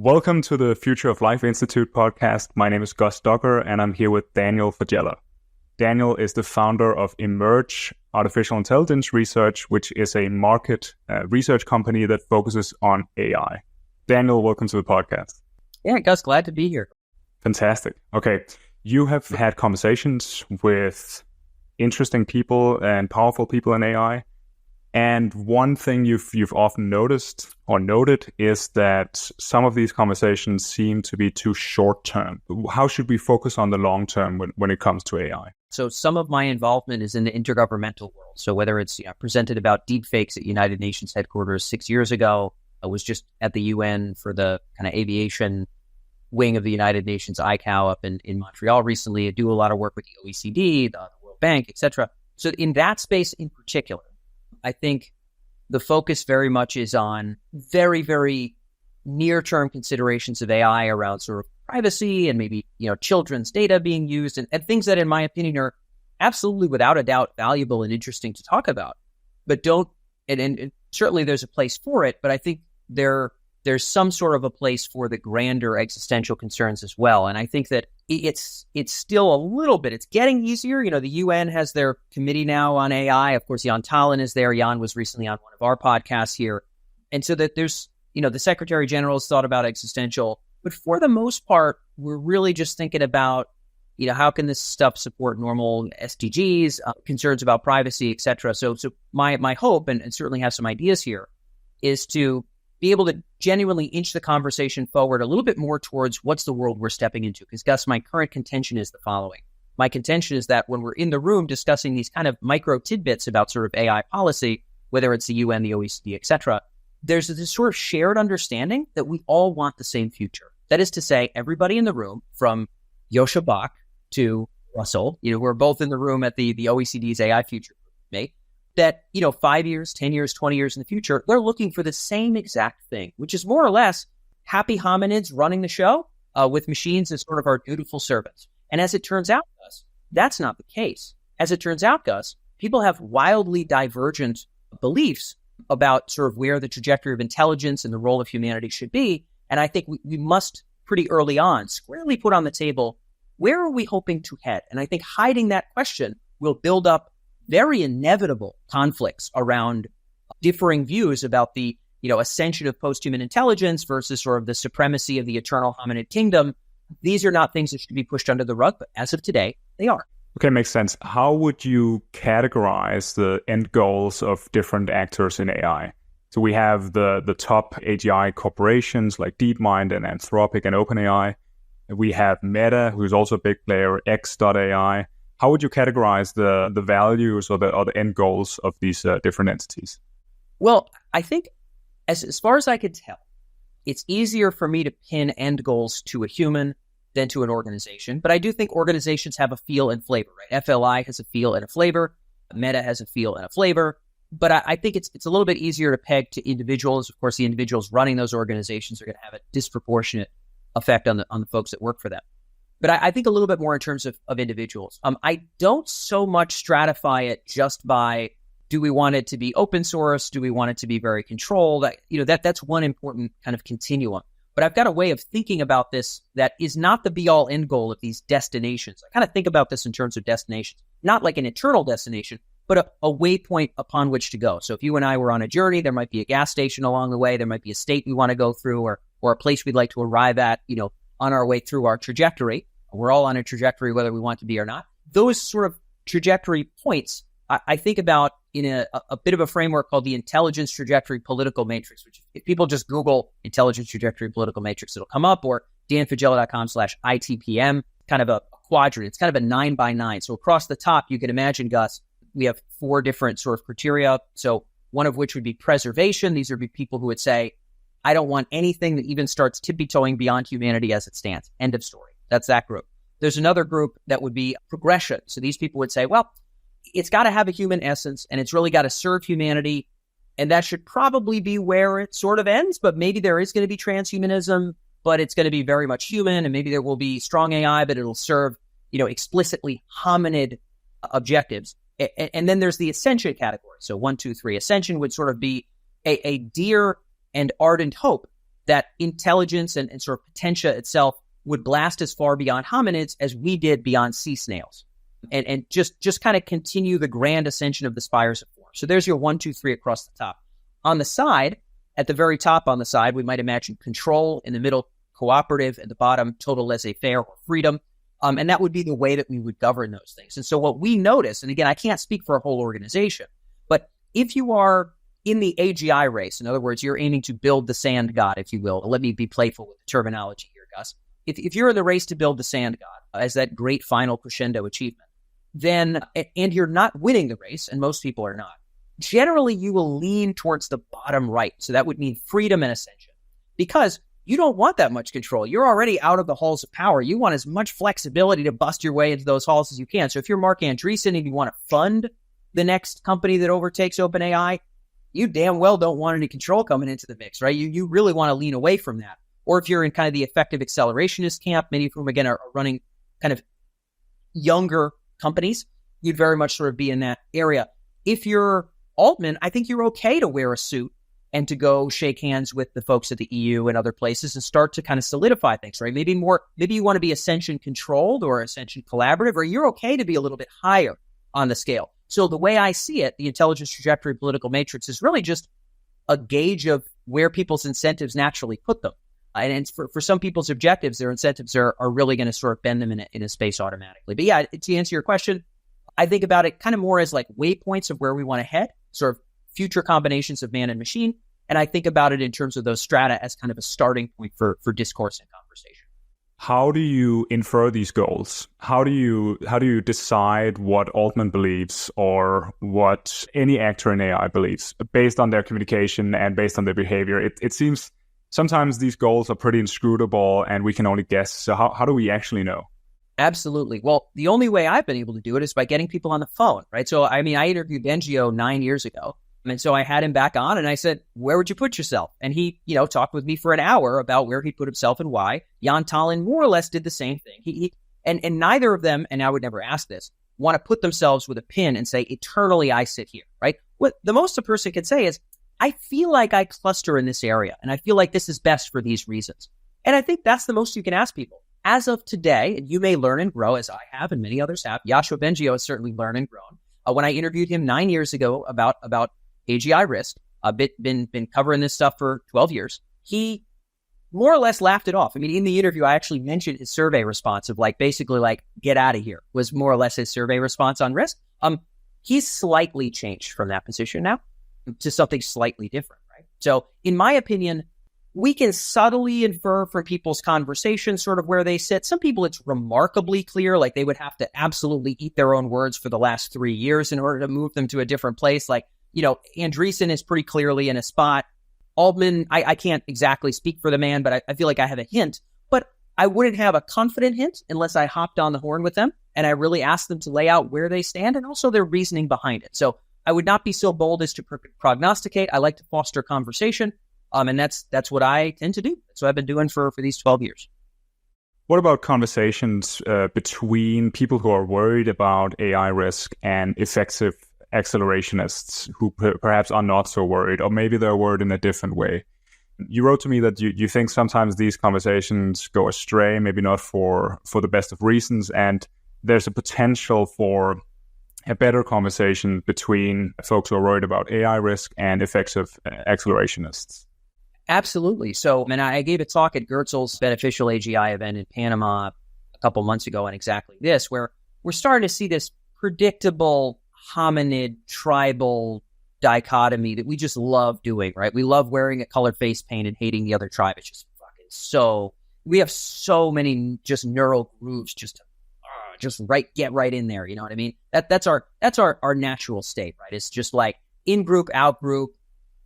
Welcome to the Future of Life Institute podcast. My name is Gus Duggar, and I'm here with Daniel Faggella. Daniel is the founder of Emerge Artificial Intelligence Research, which is a market research company that focuses on AI. Daniel, welcome to the podcast. Yeah, Gus, glad to be here. Fantastic. Okay, you have had conversations with interesting people and powerful people in AI. And one thing you've often noticed or noted is that some of these conversations seem to be too short term. How should we focus on the long term when it comes to AI? So some of my involvement is in the intergovernmental world. So whether it's presented about deepfakes at United Nations headquarters 6 years ago, I was just at the UN for the kind of aviation wing of the United Nations ICAO up in Montreal recently. I do a lot of work with the OECD, the World Bank, etc. So in that space in particular, I think the focus very much is on very, very near-term considerations of AI around sort of privacy and maybe, children's data being used and things that, in my opinion, are absolutely without a doubt valuable and interesting to talk about. But and certainly there's a place for it, but I think there's some sort of a place for the grander existential concerns as well. And I think that it's still a little bit, it's getting easier. The UN has their committee now on AI. Of course, Jan Tallinn is there. Jan was recently on one of our podcasts here. And so that there's, the Secretary General has thought about existential, but for the most part, we're really just thinking about, how can this stuff support normal SDGs, concerns about privacy, et cetera. So my hope, and certainly have some ideas here, is to be able to genuinely inch the conversation forward a little bit more towards what's the world we're stepping into. Because, Gus, my current contention is the following. My contention is that when we're in the room discussing these kind of micro tidbits about sort of AI policy, whether it's the UN, the OECD, et cetera, there's this sort of shared understanding that we all want the same future. That is to say, everybody in the room, from Yosha Bach to Russell, who are both in the room at the OECD's AI Future Group, that, 5 years, 10 years, 20 years in the future, they're looking for the same exact thing, which is more or less happy hominids running the show with machines as sort of our dutiful servants. And as it turns out, Gus, that's not the case. As it turns out, Gus, people have wildly divergent beliefs about sort of where the trajectory of intelligence and the role of humanity should be. And I think we must pretty early on squarely put on the table, where are we hoping to head? And I think hiding that question will build up very inevitable conflicts around differing views about the, ascension of post-human intelligence versus sort of the supremacy of the eternal hominid kingdom. These are not things that should be pushed under the rug, but as of today, they are. Okay, makes sense. How would you categorize the end goals of different actors in AI? So we have the top AGI corporations like DeepMind and Anthropic and OpenAI. We have Meta, who's also a big player, X.AI. How would you categorize the values or the end goals of these different entities? Well, I think as far as I could tell, it's easier for me to pin end goals to a human than to an organization. But I do think organizations have a feel and flavor, right? FLI has a feel and a flavor. Meta has a feel and a flavor. But I think it's a little bit easier to peg to individuals. Of course, the individuals running those organizations are going to have a disproportionate effect on the folks that work for them. But I think a little bit more in terms of individuals. I don't so much stratify it just by, do we want it to be open source? Do we want it to be very controlled? That's one important kind of continuum. But I've got a way of thinking about this that is not the be-all end goal of these destinations. I kind of think about this in terms of destinations, not like an eternal destination, but a waypoint upon which to go. So if you and I were on a journey, there might be a gas station along the way. There might be a state we want to go through or a place we'd like to arrive at, on our way through our trajectory. We're all on a trajectory, whether we want to be or not. Those sort of trajectory points, I think about in a bit of a framework called the Intelligence Trajectory Political Matrix, which if people just Google Intelligence Trajectory Political Matrix, it'll come up, or danfaggella.com/ITPM, kind of a quadrant. It's kind of a 9x9. So across the top, you can imagine, Gus, we have 4 different sort of criteria. So one of which would be preservation. These would be people who would say, I don't want anything that even starts tippy-toeing beyond humanity as it stands. End of story. That's that group. There's another group that would be progression. So these people would say, well, it's got to have a human essence and it's really got to serve humanity. And that should probably be where it sort of ends. But maybe there is going to be transhumanism, but it's going to be very much human. And maybe there will be strong AI, but it'll serve, explicitly hominid objectives. And then there's the ascension category. So 1, 2, 3. Ascension would sort of be a dear and ardent hope that intelligence and sort of potentia itself would blast as far beyond hominids as we did beyond sea snails, and just kind of continue the grand ascension of the spires of form. So there's your 1, 2, 3 across the top. On the side, at the very top on the side, we might imagine control, in the middle, cooperative, at the bottom, total laissez-faire or freedom. And that would be the way that we would govern those things. And so what we notice, and again, I can't speak for a whole organization, but if you are in the AGI race, in other words, you're aiming to build the sand god, if you will. Let me be playful with the terminology here, Gus. If you're in the race to build the sand god as that great final crescendo achievement, then, and you're not winning the race, and most people are not, generally you will lean towards the bottom right. So that would mean freedom and ascension, because you don't want that much control. You're already out of the halls of power. You want as much flexibility to bust your way into those halls as you can. So if you're Mark Andreessen and you want to fund the next company that overtakes OpenAI, you damn well don't want any control coming into the mix, right? You really want to lean away from that. Or if you're in kind of the effective accelerationist camp, many of whom, again, are running kind of younger companies, you'd very much sort of be in that area. If you're Altman, I think you're okay to wear a suit and to go shake hands with the folks at the EU and other places and start to kind of solidify things, right? Maybe you want to be ascension controlled or ascension collaborative, or you're okay to be a little bit higher on the scale. So the way I see it, the intelligence trajectory political matrix is really just a gauge of where people's incentives naturally put them. And for some people's objectives, their incentives are really going to sort of bend them in a space automatically. But yeah, to answer your question, I think about it kind of more as like waypoints of where we want to head, sort of future combinations of man and machine. And I think about it in terms of those strata as kind of a starting point for discourse and conversation. How do you infer these goals? How do you decide what Altman believes or what any actor in AI believes based on their communication and based on their behavior? It seems sometimes these goals are pretty inscrutable and we can only guess. So how do we actually know? Absolutely. Well, the only way I've been able to do it is by getting people on the phone, right? So, I mean, I interviewed Bengio 9 years ago. And so I had him back on and I said, where would you put yourself? And he, talked with me for an hour about where he put himself and why. Jan Tallinn more or less did the same thing. He and neither of them, and I would never ask this, want to put themselves with a pin and say, eternally I sit here, right? What the most a person can say is, I feel like I cluster in this area and I feel like this is best for these reasons. And I think that's the most you can ask people. As of today, and you may learn and grow as I have and many others have, Yoshua Bengio has certainly learned and grown. When I interviewed him 9 years ago about AGI risk, been covering this stuff for 12 years, he more or less laughed it off. I mean, in the interview, I actually mentioned his survey response of basically get out of here was more or less his survey response on risk. He's slightly changed from that position now to something slightly different, right? So in my opinion, we can subtly infer from people's conversations sort of where they sit. Some people, it's remarkably clear, like they would have to absolutely eat their own words for the last 3 years in order to move them to a different place. Andreessen is pretty clearly in a spot. Altman, I can't exactly speak for the man, but I feel like I have a hint. But I wouldn't have a confident hint unless I hopped on the horn with them and I really asked them to lay out where they stand and also their reasoning behind it. So I would not be so bold as to prognosticate. I like to foster conversation. And that's what I tend to do. That's what I've been doing for these 12 years. What about conversations between people who are worried about AI risk and effective accelerationists who perhaps are not so worried, or maybe they're worried in a different way? You wrote to me that you think sometimes these conversations go astray, maybe not for the best of reasons, and there's a potential for a better conversation between folks who are worried about AI risk and effective accelerationists. Absolutely. So, I gave a talk at Goertzel's beneficial AGI event in Panama a couple months ago on exactly this, where we're starting to see this predictable hominid tribal dichotomy that we just love doing, right? We love wearing a colored face paint and hating the other tribe. It's just we have so many just neural grooves just get right in there. You know what I mean? That's our natural state, right? It's just like in group, out group,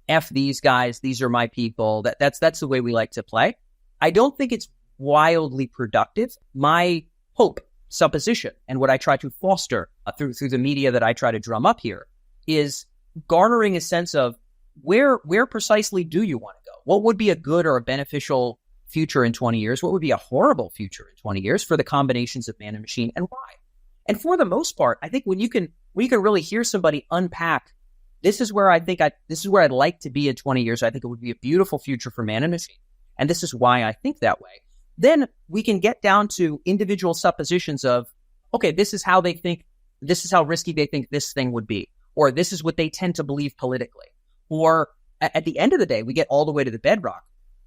F these guys, these are my people. That's the way we like to play. I don't think it's wildly productive. My hope, supposition, and what I try to foster through the media that I try to drum up here is garnering a sense of where precisely do you want to go? What would be a good or a beneficial future in 20 years? What would be a horrible future in 20 years for the combinations of man and machine, and why? And for the most part, I think when you can really hear somebody unpack, this is where I'd like to be in 20 years. I think it would be a beautiful future for man and machine. And this is why I think that way. Then we can get down to individual suppositions of, okay, this is how they think, this is how risky they think this thing would be, or this is what they tend to believe politically. Or at the end of the day, we get all the way to the bedrock.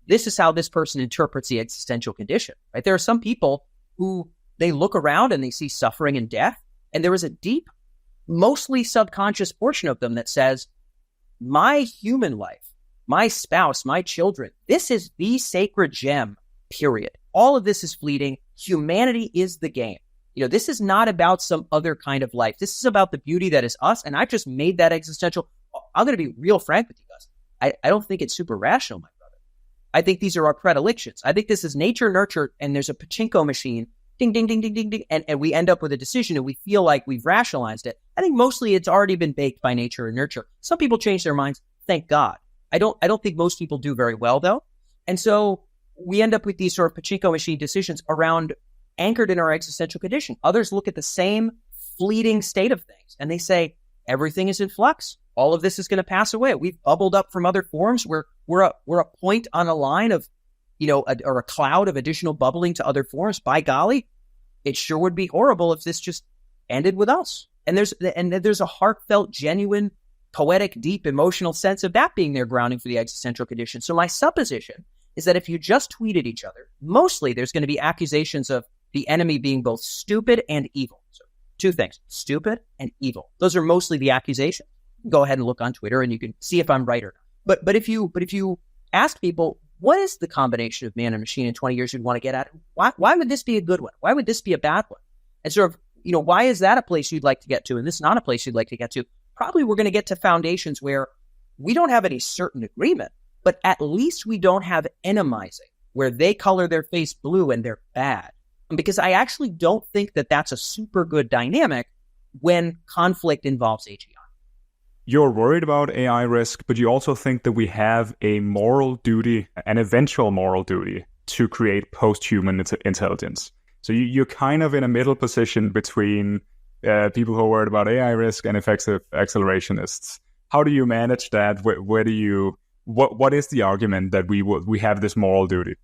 This is how this person interprets the existential condition, right? There are some people who they look around and they see suffering and death, and there is a deep, mostly subconscious portion of them that says, my human life, my spouse, my children, this is the sacred gem, period. All of this is fleeting. Humanity is the game. This is not about some other kind of life. This is about the beauty that is us. And I've just made that existential. I'm going to be real frank with you guys. I don't think it's super rational, my brother. I think these are our predilections. I think this is nature, nurture, and there's a pachinko machine, ding, ding, ding, ding, ding, ding, and we end up with a decision and we feel like we've rationalized it. I think mostly it's already been baked by nature and nurture. Some people change their minds. Thank God. I don't think most people do very well, though. And so we end up with these sort of pachinko machine decisions around anchored in our existential condition. Others look at the same fleeting state of things and they say, everything is in flux. All of this is going to pass away. We've bubbled up from other forms. We're a point on a line of, or a cloud of additional bubbling to other forms. By golly, it sure would be horrible if this just ended with us. And there's a heartfelt, genuine, poetic, deep, emotional sense of that being their grounding for the existential condition. So my supposition is that if you just tweet at each other, mostly there's going to be accusations of the enemy being both stupid and evil. So two things, stupid and evil. Those are mostly the accusations. Go ahead and look on Twitter and you can see if I'm right or not. But if you ask people, what is the combination of man and machine in 20 years you'd want to get at? Why would this be a good one? Why would this be a bad one? And sort of, why is that a place you'd like to get to? And this is not a place you'd like to get to. Probably we're going to get to foundations where we don't have any certain agreement, but at least we don't have enemizing, where they color their face blue and they're bad. Because I actually don't think that that's a super good dynamic when conflict involves AGI. You're worried about AI risk, but you also think that we have a moral duty, an eventual moral duty, to create post-human intelligence. So you're kind of in a middle position between people who are worried about AI risk and effective accelerationists. How do you manage that? What is the argument that we have this moral duty?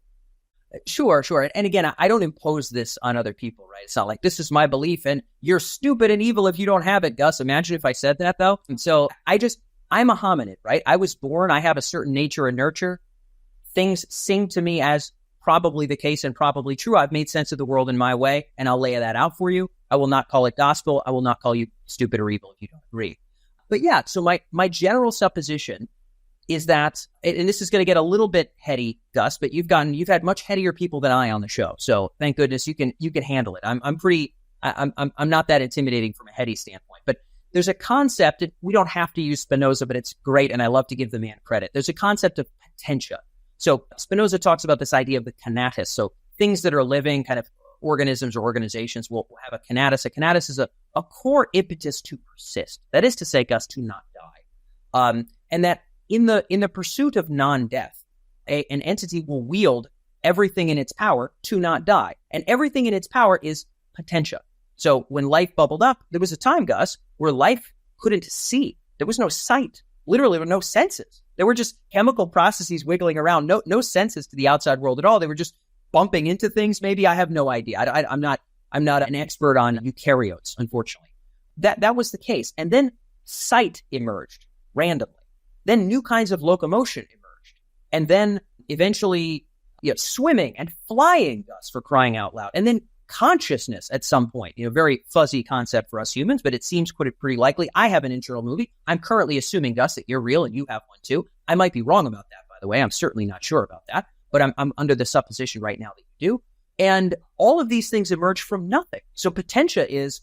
Sure. And again, I don't impose this on other people, right? It's not like this is my belief and you're stupid and evil if you don't have it, Gus. Imagine if I said that, though. And so I'm a hominid, right? I was born, I have a certain nature and nurture. Things seem to me as probably the case and probably true. I've made sense of the world in my way, and I'll lay that out for you. I will not call it gospel. I will not call you stupid or evil if you don't agree. But yeah, so my general supposition is that, and this is going to get a little bit heady, Gus, but you've had much headier people than I on the show. So thank goodness you can handle it. I'm not that intimidating from a heady standpoint, but there's a concept, and we don't have to use Spinoza, but it's great. And I love to give the man credit. There's a concept of potentia. So Spinoza talks about this idea of the conatus. So things that are living, kind of organisms or organizations will have a conatus. A conatus is a core impetus to persist. That is to say, Gus, to not die. And that in the pursuit of non-death, an entity will wield everything in its power to not die. And everything in its power is potentia. So when life bubbled up, there was a time, Gus, where life couldn't see. There was no sight. Literally, there were no senses. There were just chemical processes wiggling around. No senses to the outside world at all. They were just bumping into things. Maybe, I have no idea. I'm not an expert on eukaryotes, unfortunately. That was the case. And then sight emerged randomly. Then new kinds of locomotion emerged. And then eventually swimming and flying, Gus, for crying out loud. And then consciousness at some point, very fuzzy concept for us humans, but it seems pretty likely. I have an internal movie. I'm currently assuming, Gus, that you're real and you have one too. I might be wrong about that, by the way. I'm certainly not sure about that, but I'm under the supposition right now that you do. And all of these things emerge from nothing. So potentia is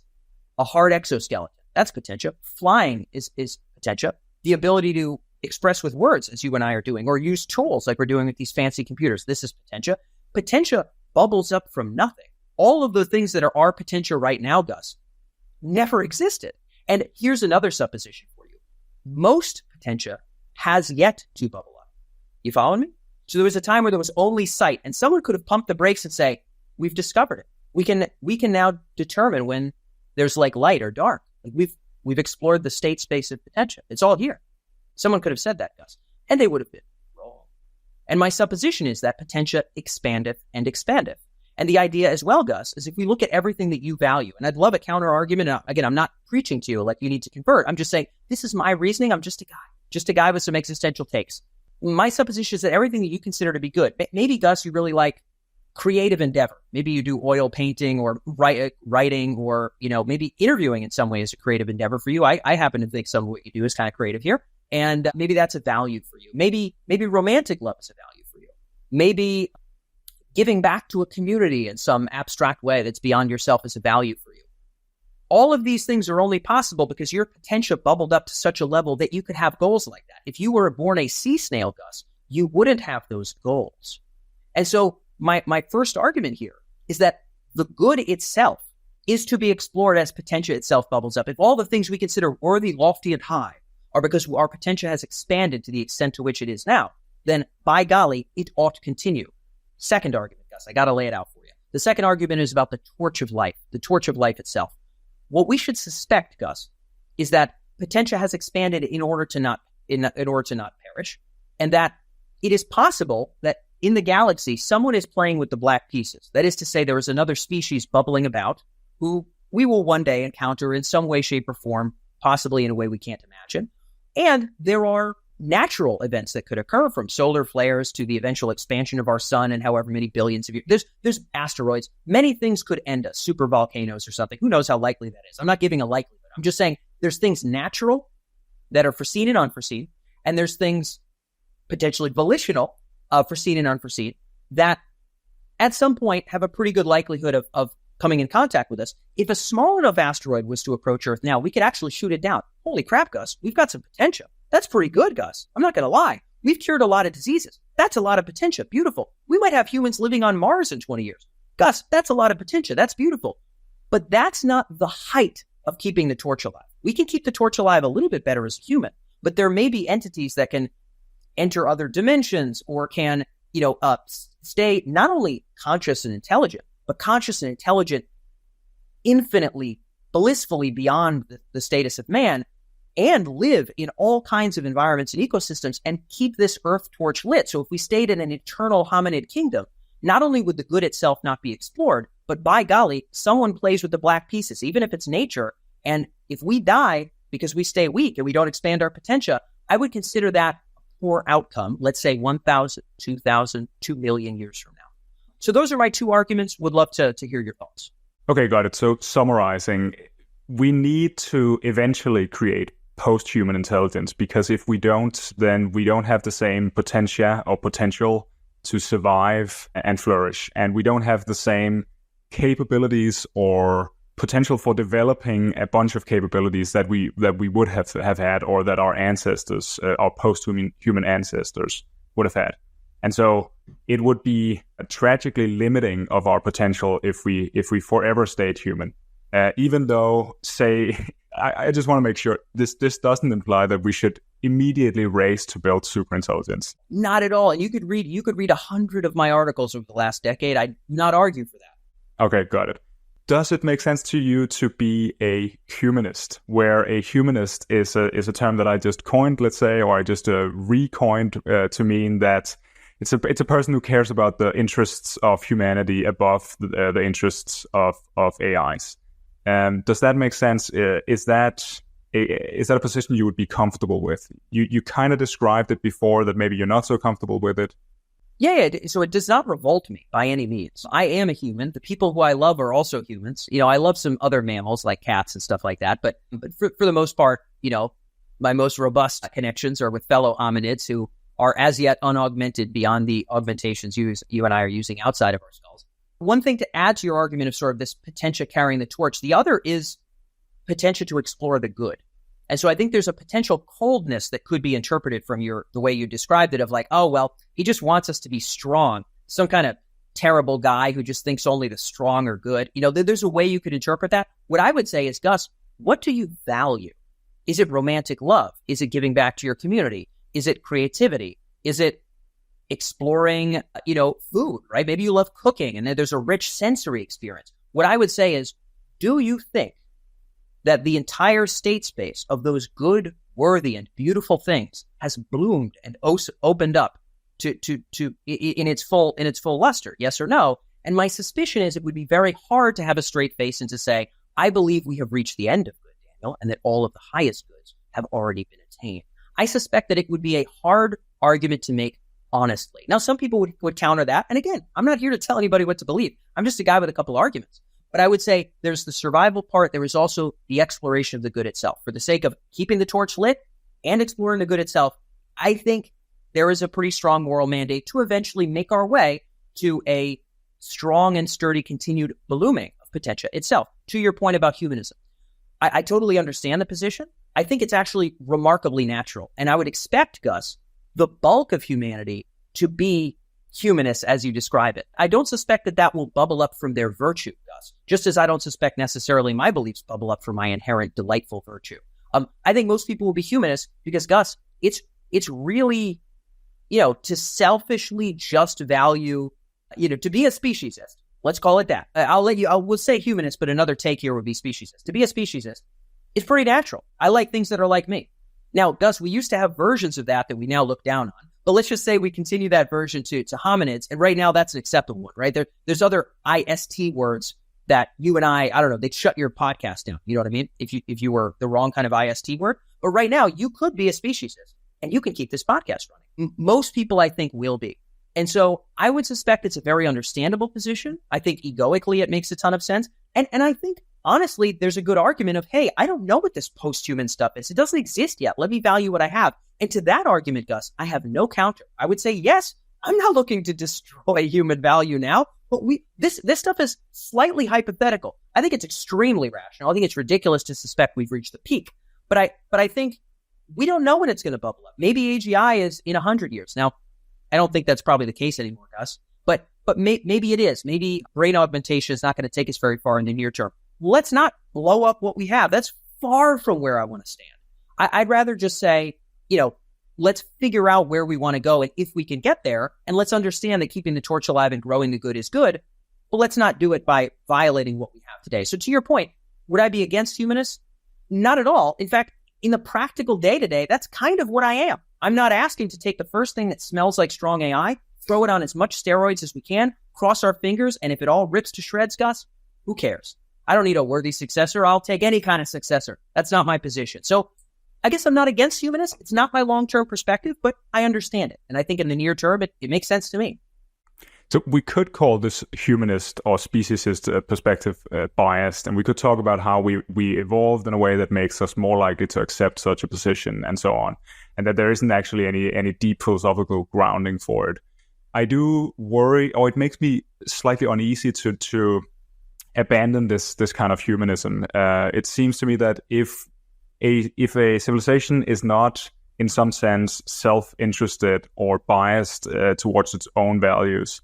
a hard exoskeleton. That's potentia. Flying is potentia. The ability to express with words, as you and I are doing, or use tools like we're doing with these fancy computers. This is potentia. Potentia bubbles up from nothing. All of the things that are our potentia right now, Gus, never existed. And here's another supposition for you. Most potentia has yet to bubble up. You following me? So there was a time where there was only sight, and someone could have pumped the brakes and say, we've discovered it. We can now determine when there's like light or dark. Like we've explored the state space of potentia. It's all here. Someone could have said that, Gus, and they would have been wrong. And my supposition is that potentia expandeth and expandeth. And the idea as well, Gus, is if we look at everything that you value, and I'd love a counter argument. Again, I'm not preaching to you like you need to convert. I'm just saying, this is my reasoning. I'm just a guy with some existential takes. My supposition is that everything that you consider to be good, maybe, Gus, you really like creative endeavor. Maybe you do oil painting or writing, or, maybe interviewing in some way is a creative endeavor for you. I happen to think some of what you do is kind of creative here. And maybe that's a value for you. Maybe romantic love is a value for you. Maybe giving back to a community in some abstract way that's beyond yourself is a value for you. All of these things are only possible because your potential bubbled up to such a level that you could have goals like that. If you were born a sea snail, Gus, you wouldn't have those goals. And so my first argument here is that the good itself is to be explored as potentia itself bubbles up. If all the things we consider worthy, lofty, and high are because our potentia has expanded to the extent to which it is now, then by golly, it ought to continue. Second argument, Gus, I got to lay it out for you. The second argument is about the torch of life itself. What we should suspect, Gus, is that potentia has expanded in order to not perish, and that it is possible that in the galaxy, someone is playing with the black pieces. That is to say, there is another species bubbling about who we will one day encounter in some way, shape, or form, possibly in a way we can't imagine. And there are natural events that could occur, from solar flares to the eventual expansion of our sun in however many billions of years. There's asteroids. Many things could end us, super volcanoes or something. Who knows how likely that is? I'm not giving a likelihood. I'm just saying there's things natural that are foreseen and unforeseen, and there's things potentially volitional, foreseen and unforeseen, that at some point have a pretty good likelihood of coming in contact with us. If a small enough asteroid was to approach Earth now, we could actually shoot it down. Holy crap, Gus, we've got some potential. That's pretty good, Gus. I'm not going to lie. We've cured a lot of diseases. That's a lot of potential. Beautiful. We might have humans living on Mars in 20 years. Gus, that's a lot of potential. That's beautiful. But that's not the height of keeping the torch alive. We can keep the torch alive a little bit better as a human, but there may be entities that can enter other dimensions or can, stay not only conscious and intelligent, but conscious and intelligent infinitely, blissfully beyond the status of man, and live in all kinds of environments and ecosystems and keep this earth torch lit. So if we stayed in an eternal hominid kingdom, not only would the good itself not be explored, but by golly, someone plays with the black pieces, even if it's nature. And if we die because we stay weak and we don't expand our potentia, I would consider that a poor outcome, let's say 1,000, 2,000, 2 million years from now. So those are my two arguments. Would love to hear your thoughts. Okay, got it. So summarizing, we need to eventually create post-human intelligence, because if we don't, then we don't have the same potential to survive and flourish, and we don't have the same capabilities or potential for developing a bunch of capabilities that we would have had, or that our ancestors, our post-human ancestors would have had. And so it would be tragically limiting of our potential if we forever stayed human. Even though, say, I just want to make sure this doesn't imply that we should immediately race to build superintelligence. Not at all. And you could read 100 of my articles over the last decade. I'd not argue for that. Okay, got it. Does it make sense to you to be a humanist, where a humanist is a term that I just coined, let's say, or I just recoined to mean that it's a person who cares about the interests of humanity above the interests of AIs? Does that make sense? Is that a position you would be comfortable with? You kind of described it before, that maybe you're not so comfortable with it. Yeah. So it does not revolt me by any means. I am a human. The people who I love are also humans. I love some other mammals like cats and stuff like that. But for the most part, my most robust connections are with fellow hominids who are as yet unaugmented beyond the augmentations you and I are using outside of our skulls. One thing to add to your argument of sort of this potentia carrying the torch, the other is potentia to explore the good. And so I think there's a potential coldness that could be interpreted from the way you described it, of like, oh, well, he just wants us to be strong. Some kind of terrible guy who just thinks only the strong are good. There's a way you could interpret that. What I would say is, Gus, what do you value? Is it romantic love? Is it giving back to your community? Is it creativity? Is it exploring, food, right? Maybe you love cooking and then there's a rich sensory experience. What I would say is, do you think that the entire state space of those good, worthy, and beautiful things has bloomed and opened up in its full luster? Yes or no? And my suspicion is it would be very hard to have a straight face and to say, I believe we have reached the end of good, Daniel, and that all of the highest goods have already been attained. I suspect that it would be a hard argument to make honestly. Now, some people would counter that. And again, I'm not here to tell anybody what to believe. I'm just a guy with a couple arguments. But I would say there's the survival part. There is also the exploration of the good itself. For the sake of keeping the torch lit and exploring the good itself, I think there is a pretty strong moral mandate to eventually make our way to a strong and sturdy continued blooming of Potentia itself. To your point about humanism, I totally understand the position. I think it's actually remarkably natural. And I would expect, Gus, the bulk of humanity to be humanists as you describe it. I don't suspect that will bubble up from their virtue, Gus, just as I don't suspect necessarily my beliefs bubble up from my inherent delightful virtue. I think most people will be humanists because, Gus, it's really, to selfishly just value, to be a speciesist. Let's call it that. We'll say humanist, but another take here would be speciesist. To be a speciesist is pretty natural. I like things that are like me. Now, Gus, we used to have versions of that we now look down on. But let's just say we continue that version to hominids, and right now that's an acceptable one, right? There's other IST words that you and I don't know, they'd shut your podcast down. You know what I mean? If you were the wrong kind of IST word. But right now, you could be a speciesist, and you can keep this podcast running. Most people, I think, will be. And so I would suspect it's a very understandable position. I think egoically it makes a ton of sense. And I think, honestly, there's a good argument of, hey, I don't know what this post-human stuff is. It doesn't exist yet. Let me value what I have. And to that argument, Gus, I have no counter. I would say, yes, I'm not looking to destroy human value now, but this stuff is slightly hypothetical. I think it's extremely rational. I think it's ridiculous to suspect we've reached the peak. But I think we don't know when it's going to bubble up. Maybe AGI is in 100 years. Now, I don't think that's probably the case anymore, Gus. But maybe it is. Maybe brain augmentation is not going to take us very far in the near term. Let's not blow up what we have. That's far from where I want to stand. I'd rather just say, let's figure out where we want to go and if we can get there. And let's understand that keeping the torch alive and growing the good is good. But let's not do it by violating what we have today. So to your point, would I be against humanists? Not at all. In fact, in the practical day-to-day, that's kind of what I am. I'm not asking to take the first thing that smells like strong AI, throw it on as much steroids as we can, cross our fingers, and if it all rips to shreds, Gus, who cares? I don't need a worthy successor. I'll take any kind of successor. That's not my position. So I guess I'm not against humanists. It's not my long-term perspective, but I understand it. And I think in the near term, it makes sense to me. So we could call this humanist or speciesist perspective biased, and we could talk about how we evolved in a way that makes us more likely to accept such a position and so on, and that there isn't actually any deep philosophical grounding for it. I do worry, or it makes me slightly uneasy to abandon this kind of humanism. It seems to me that if a civilization is not, in some sense, self-interested or biased towards its own values,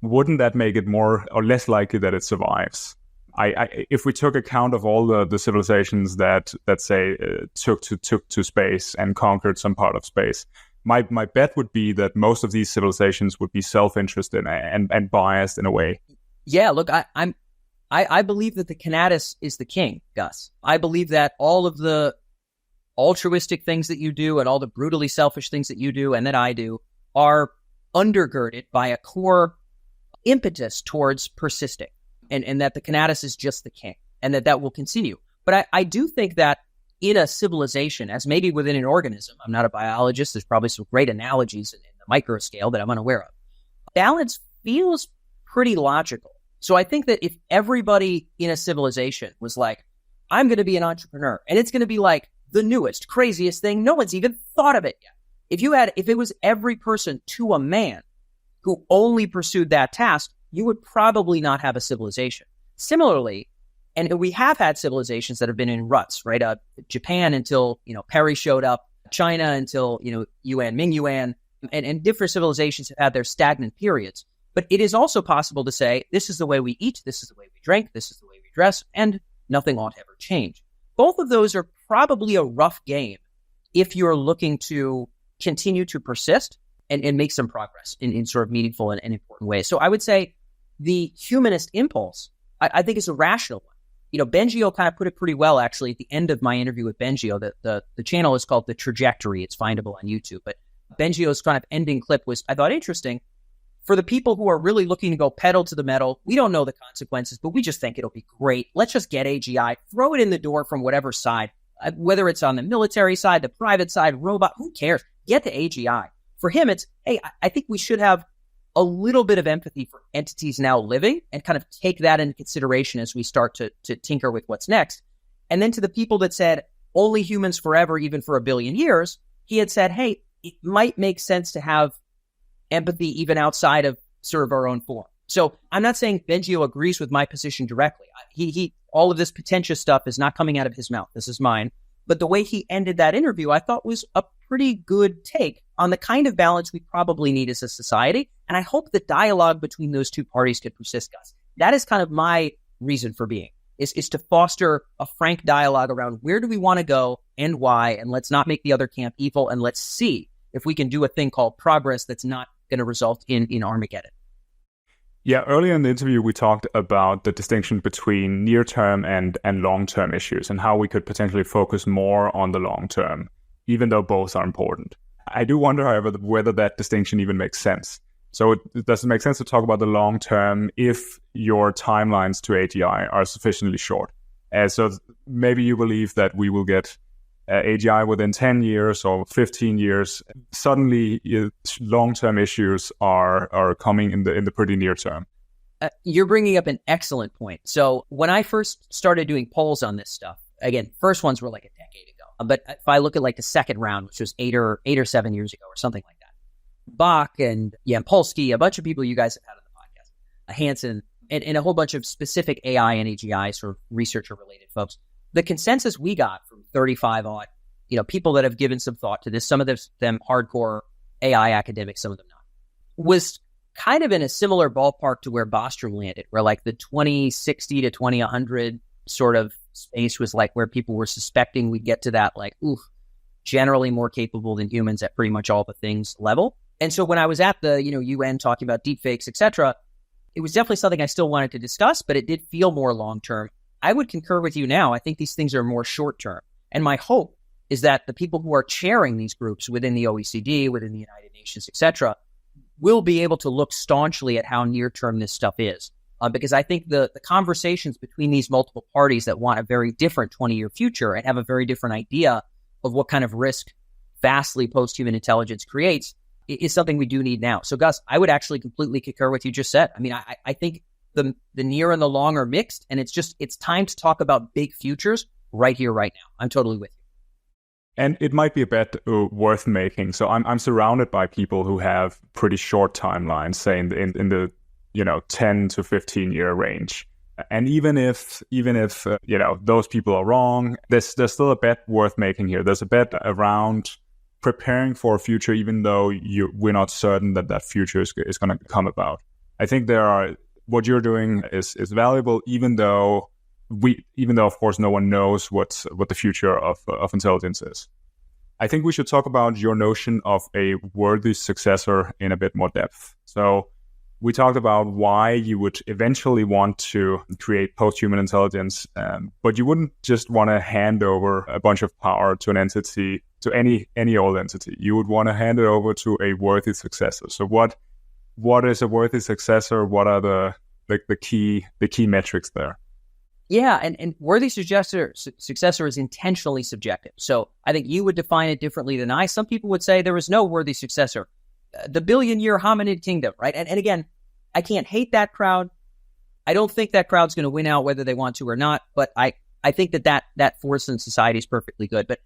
wouldn't that make it more or less likely that it survives? If we took account of all the civilizations that say took to space and conquered some part of space, my bet would be that most of these civilizations would be self-interested and biased in a way. Yeah, look, I believe that the Conatus is the king, Gus. I believe that all of the altruistic things that you do and all the brutally selfish things that you do and that I do are undergirded by a core impetus towards persisting, and that the Conatus is just the king, and that will continue. But I do think that in a civilization, as maybe within an organism, I'm not a biologist, there's probably some great analogies in the micro scale that I'm unaware of. Balance feels pretty logical. So I think that if everybody in a civilization was like, I'm going to be an entrepreneur, and it's going to be like the newest, craziest thing, no one's even thought of it yet. If it was every person to a man who only pursued that task, you would probably not have a civilization. Similarly, and we have had civilizations that have been in ruts, right? Japan until, Perry showed up, China until, Ming Yuan, and different civilizations have had their stagnant periods. But it is also possible to say, this is the way we eat, this is the way we drink, this is the way we dress, and nothing ought to ever change. Both of those are probably a rough game if you're looking to continue to persist and make some progress in sort of meaningful and important ways. So I would say the humanist impulse, I think, is a rational one. Bengio kind of put it pretty well, actually, at the end of my interview with Bengio. The channel is called The Trajectory. It's findable on YouTube. But Bengio's kind of ending clip was, I thought, interesting. For the people who are really looking to go pedal to the metal, we don't know the consequences, but we just think it'll be great. Let's just get AGI, throw it in the door from whatever side, whether it's on the military side, the private side, robot, who cares? Get the AGI. For him, it's, hey, I think we should have a little bit of empathy for entities now living and kind of take that into consideration as we start to tinker with what's next. And then to the people that said, only humans forever, even for 1 billion years, he had said, hey, it might make sense to have empathy even outside of sort of our own form. So I'm not saying Bengio agrees with my position directly. He all of this pretentious stuff is not coming out of his mouth. This is mine. But the way he ended that interview, I thought was a pretty good take on the kind of balance we probably need as a society. And I hope the dialogue between those two parties could persist, Gus. That is kind of my reason for being, is to foster a frank dialogue around where do we want to go and why, and let's not make the other camp evil, and let's see if we can do a thing called progress that's not going to result in Armageddon. Yeah, earlier in the interview, we talked about the distinction between near-term and long-term issues and how we could potentially focus more on the long-term, even though both are important. I do wonder, however, whether that distinction even makes sense. So it doesn't make sense to talk about the long-term if your timelines to AGI are sufficiently short. So maybe you believe that we will get AGI within 10 years or 15 years. Suddenly, long-term issues are coming in the pretty near term. You're bringing up an excellent point. So when I first started doing polls on this stuff, again, first ones were like a decade ago. But if I look at like the second round, which was eight or 7 years ago or something like that, Bach and Polsky, a bunch of people you guys have had on the podcast, Hansen, and a whole bunch of specific AI and AGI sort of researcher-related folks. The consensus we got from 35 odd, people that have given some thought to this, some of them hardcore AI academics, some of them not, was kind of in a similar ballpark to where Bostrom landed, where like the 2060 to 2100 sort of space was like where people were suspecting we'd get to that, like, generally more capable than humans at pretty much all the things level. And so when I was at the, UN talking about deepfakes, etc., it was definitely something I still wanted to discuss, but it did feel more long-term. I would concur with you now. I think these things are more short-term. And my hope is that the people who are chairing these groups within the OECD, within the United Nations, etc., will be able to look staunchly at how near-term this stuff is. Because I think the conversations between these multiple parties that want a very different 20-year future and have a very different idea of what kind of risk vastly post-human intelligence creates is something we do need now. So, Gus, I would actually completely concur with what you just said. I mean, I think the near and the long are mixed, and it's time to talk about big futures right here, right now. I'm totally with you. And it might be a bet worth making. So I'm surrounded by people who have pretty short timelines, say in the 10 to 15 year range. And even if those people are wrong, there's still a bet worth making here. There's a bet around preparing for a future, even though we're not certain that future is going to come about. I think what you're doing is valuable, even though of course no one knows what the future of intelligence is. I think we should talk about your notion of a worthy successor in a bit more depth. So we talked about why you would eventually want to create post-human intelligence, but you wouldn't just want to hand over a bunch of power to an entity, to any old entity. You would want to hand it over to a worthy successor. So what is a worthy successor? What are the key metrics there? Yeah, and worthy successor is intentionally subjective. So I think you would define it differently than I. Some people would say there is no worthy successor. The billion-year hominid kingdom, right? And again, I can't hate that crowd. I don't think that crowd's going to win out whether they want to or not, but I think that force in society is perfectly good. But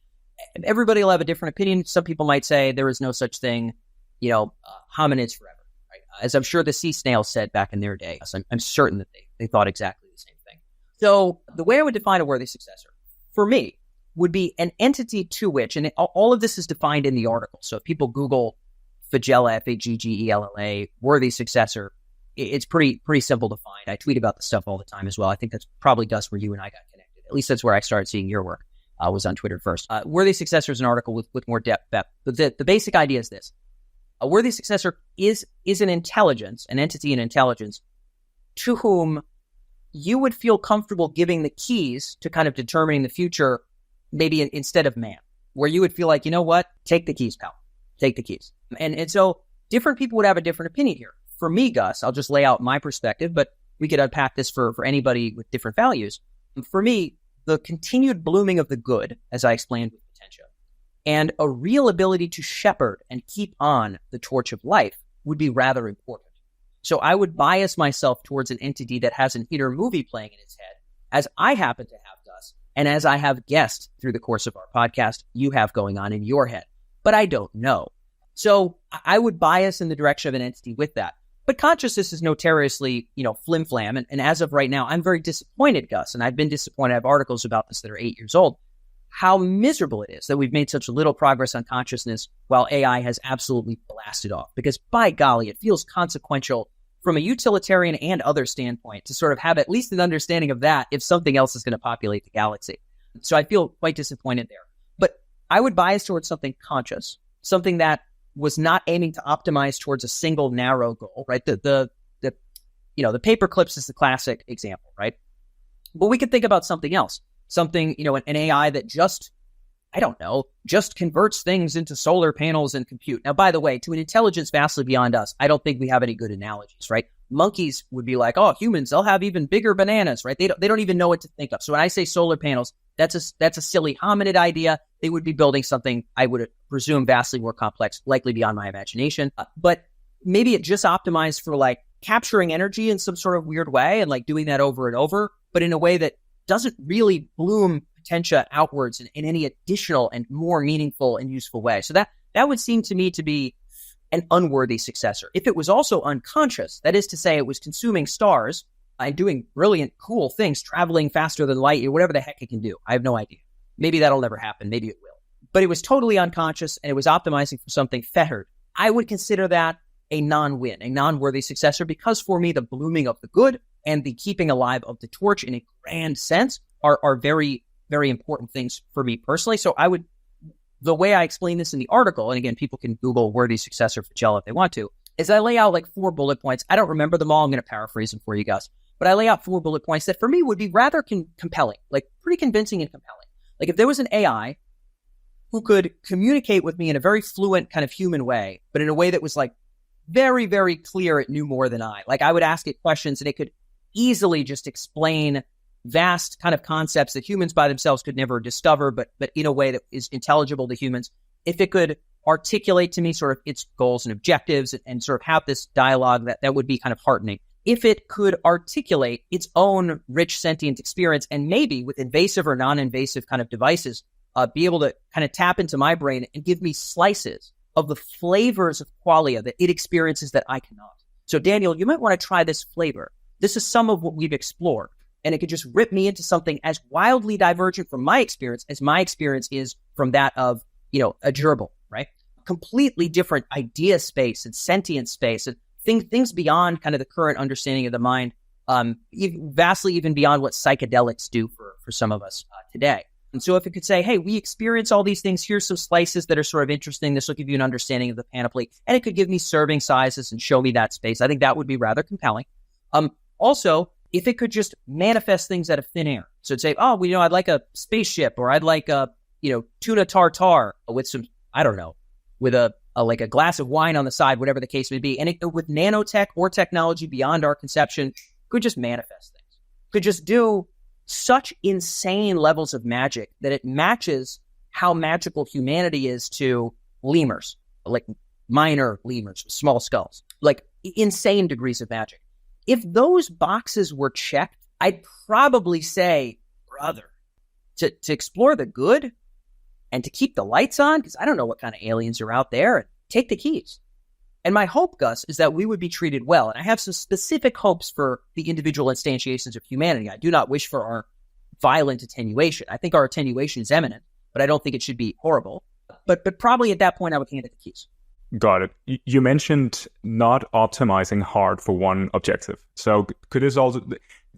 everybody will have a different opinion. Some people might say there is no such thing, hominids forever, right? As I'm sure the sea snails said back in their day. So I'm certain that they thought exactly the same thing. So the way I would define a worthy successor, for me, would be an entity to which, and all of this is defined in the article. So if people Google Faggella, Faggella, worthy successor, it's pretty simple to find. I tweet about this stuff all the time as well. I think that's probably, Gus, where you and I got connected. At least that's where I started seeing your work. Was on Twitter first. Worthy successor is an article with more depth. But the basic idea is this. A worthy successor is an intelligence, an entity in intelligence, to whom you would feel comfortable giving the keys to kind of determining the future, maybe instead of man, where you would feel like, you know what, take the keys, pal. Take the keys. And so different people would have a different opinion here. For me, Gus, I'll just lay out my perspective, but we could unpack this for anybody with different values. For me, the continued blooming of the good, as I explained with Potentia, and a real ability to shepherd and keep on the torch of life would be rather important. So I would bias myself towards an entity that has an inner movie playing in its head, as I happen to have, Gus, and as I have guessed through the course of our podcast, you have going on in your head. But I don't know. So I would bias in the direction of an entity with that. But consciousness is notoriously, flim-flam. And as of right now, I'm very disappointed, Gus, and I've been disappointed. I have articles about this that are 8 years old, how miserable it is that we've made such little progress on consciousness while AI has absolutely blasted off. Because by golly, it feels consequential from a utilitarian and other standpoint to sort of have at least an understanding of that if something else is going to populate the galaxy. So I feel quite disappointed there. But I would bias towards something conscious, something that was not aiming to optimize towards a single narrow goal, right? The paper clips is the classic example, right? But we could think about something else, something, an AI that just converts things into solar panels and compute. Now, by the way, to an intelligence vastly beyond us, I don't think we have any good analogies, right? Monkeys would be like, oh, humans, they'll have even bigger bananas, right? They don't even know what to think of. So when I say solar panels, that's a silly hominid idea. They would be building something, I would presume, vastly more complex, likely beyond my imagination. But maybe it just optimized for like capturing energy in some sort of weird way and like doing that over and over, but in a way that doesn't really bloom Potentia outwards in any additional and more meaningful and useful way. So that would seem to me to be an unworthy successor. If it was also unconscious, that is to say it was consuming stars and doing brilliant, cool things, traveling faster than light, or whatever the heck it can do. I have no idea. Maybe that'll never happen. Maybe it will. But it was totally unconscious and it was optimizing for something fettered. I would consider that a non-win, a non-worthy successor, because for me, the blooming of the good and the keeping alive of the torch in a grand sense are very, very important things for me personally. So the way I explain this in the article, and again, people can Google worthy successor Faggella if they want to, is I lay out like 4 bullet points. I don't remember them all. I'm going to paraphrase them for you guys. But I lay out 4 bullet points that for me would be rather compelling, like pretty convincing and compelling. Like if there was an AI who could communicate with me in a very fluent kind of human way, but in a way that was like very, very clear it knew more than I. Like I would ask it questions and it could easily just explain vast kind of concepts that humans by themselves could never discover, but in a way that is intelligible to humans. If it could articulate to me sort of its goals and objectives and sort of have this dialogue, that would be kind of heartening. If it could articulate its own rich sentient experience and maybe with invasive or non-invasive kind of devices, be able to kind of tap into my brain and give me slices of the flavors of qualia that it experiences that I cannot. So Daniel, you might want to try this flavor. This is some of what we've explored. And it could just rip me into something as wildly divergent from my experience as my experience is from that of, a gerbil, right? Completely different idea space and sentient space and things beyond kind of the current understanding of the mind, vastly even beyond what psychedelics do for some of us today. And so if it could say, hey, we experience all these things, here's some slices that are sort of interesting. This will give you an understanding of the panoply. And it could give me serving sizes and show me that space. I think that would be rather compelling. Also, if it could just manifest things out of thin air. So it'd say, oh, I'd like a spaceship, or I'd like a, tuna tartare with some, I don't know, with a glass of wine on the side, whatever the case may be. And it, with nanotech or technology beyond our conception, could just manifest things. Could just do such insane levels of magic that it matches how magical humanity is to lemurs, like minor lemurs with small skulls, like insane degrees of magic. If those boxes were checked, I'd probably say, brother, to explore the good and to keep the lights on, because I don't know what kind of aliens are out there, and take the keys. And my hope, Gus, is that we would be treated well. And I have some specific hopes for the individual instantiations of humanity. I do not wish for our violent attenuation. I think our attenuation is imminent, but I don't think it should be horrible. But probably at that point, I would hand it the keys. Got it. You mentioned not optimizing hard for one objective. So could this also,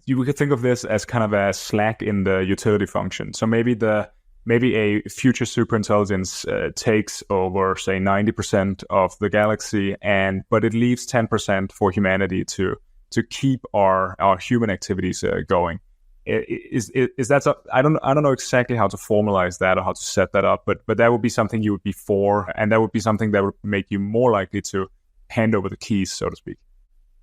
you could think of this as kind of a slack in the utility function. So maybe a future superintelligence takes over, say, 90% of the galaxy, but it leaves 10% for humanity to keep our human activities going. Is that I don't know exactly how to formalize that or how to set that up, but that would be something you would be for, and that would be something that would make you more likely to hand over the keys, so to speak.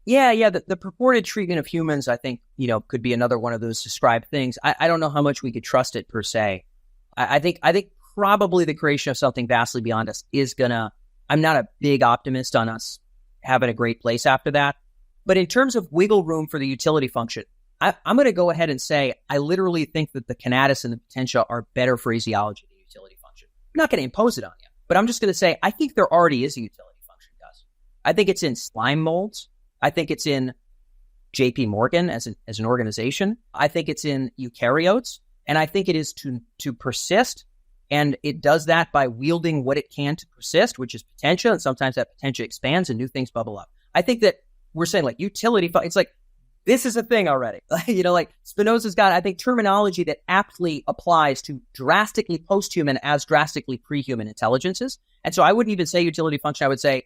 Yeah. The purported treatment of humans, I think, could be another one of those described things. I don't know how much we could trust it per se. I think probably the creation of something vastly beyond us is gonna. I'm not a big optimist on us having a great place after that, but in terms of wiggle room for the utility function, I'm going to go ahead and say I literally think that the kinetis and the potentia are better phraseology than the utility function. I'm not going to impose it on you, but I'm just going to say I think there already is a utility function, Gus. I think it's in slime molds. I think it's in JP Morgan as an organization. I think it's in eukaryotes, and I think it is to persist, and it does that by wielding what it can to persist, which is potentia, and sometimes that potentia expands and new things bubble up. I think that we're saying like utility, it's like, this is a thing already. Like Spinoza's got, I think, terminology that aptly applies to drastically post-human as drastically pre-human intelligences. And so I wouldn't even say utility function. I would say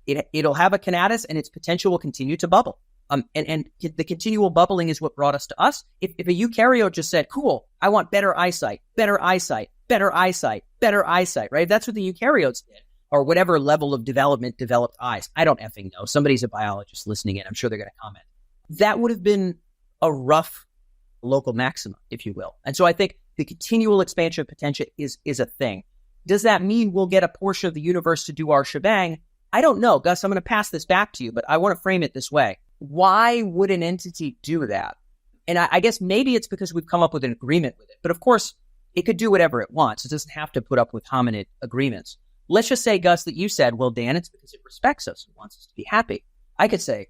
it'll have a kinetis and its potential will continue to bubble. And the continual bubbling is what brought us to us. If a eukaryote just said, cool, I want better eyesight, better eyesight, better eyesight, better eyesight, right? That's what the eukaryotes did, or whatever level of development developed eyes. I don't effing know. Somebody's a biologist listening in. I'm sure they're going to comment. That would have been a rough local maxima, if you will. And so I think the continual expansion of potentia is a thing. Does that mean we'll get a portion of the universe to do our shebang? I don't know. Gus, I'm going to pass this back to you, but I want to frame it this way. Why would an entity do that? And I guess maybe it's because we've come up with an agreement with it. But of course, it could do whatever it wants. It doesn't have to put up with hominid agreements. Let's just say, Gus, that you said, well, Dan, it's because it respects us and wants us to be happy. I could say,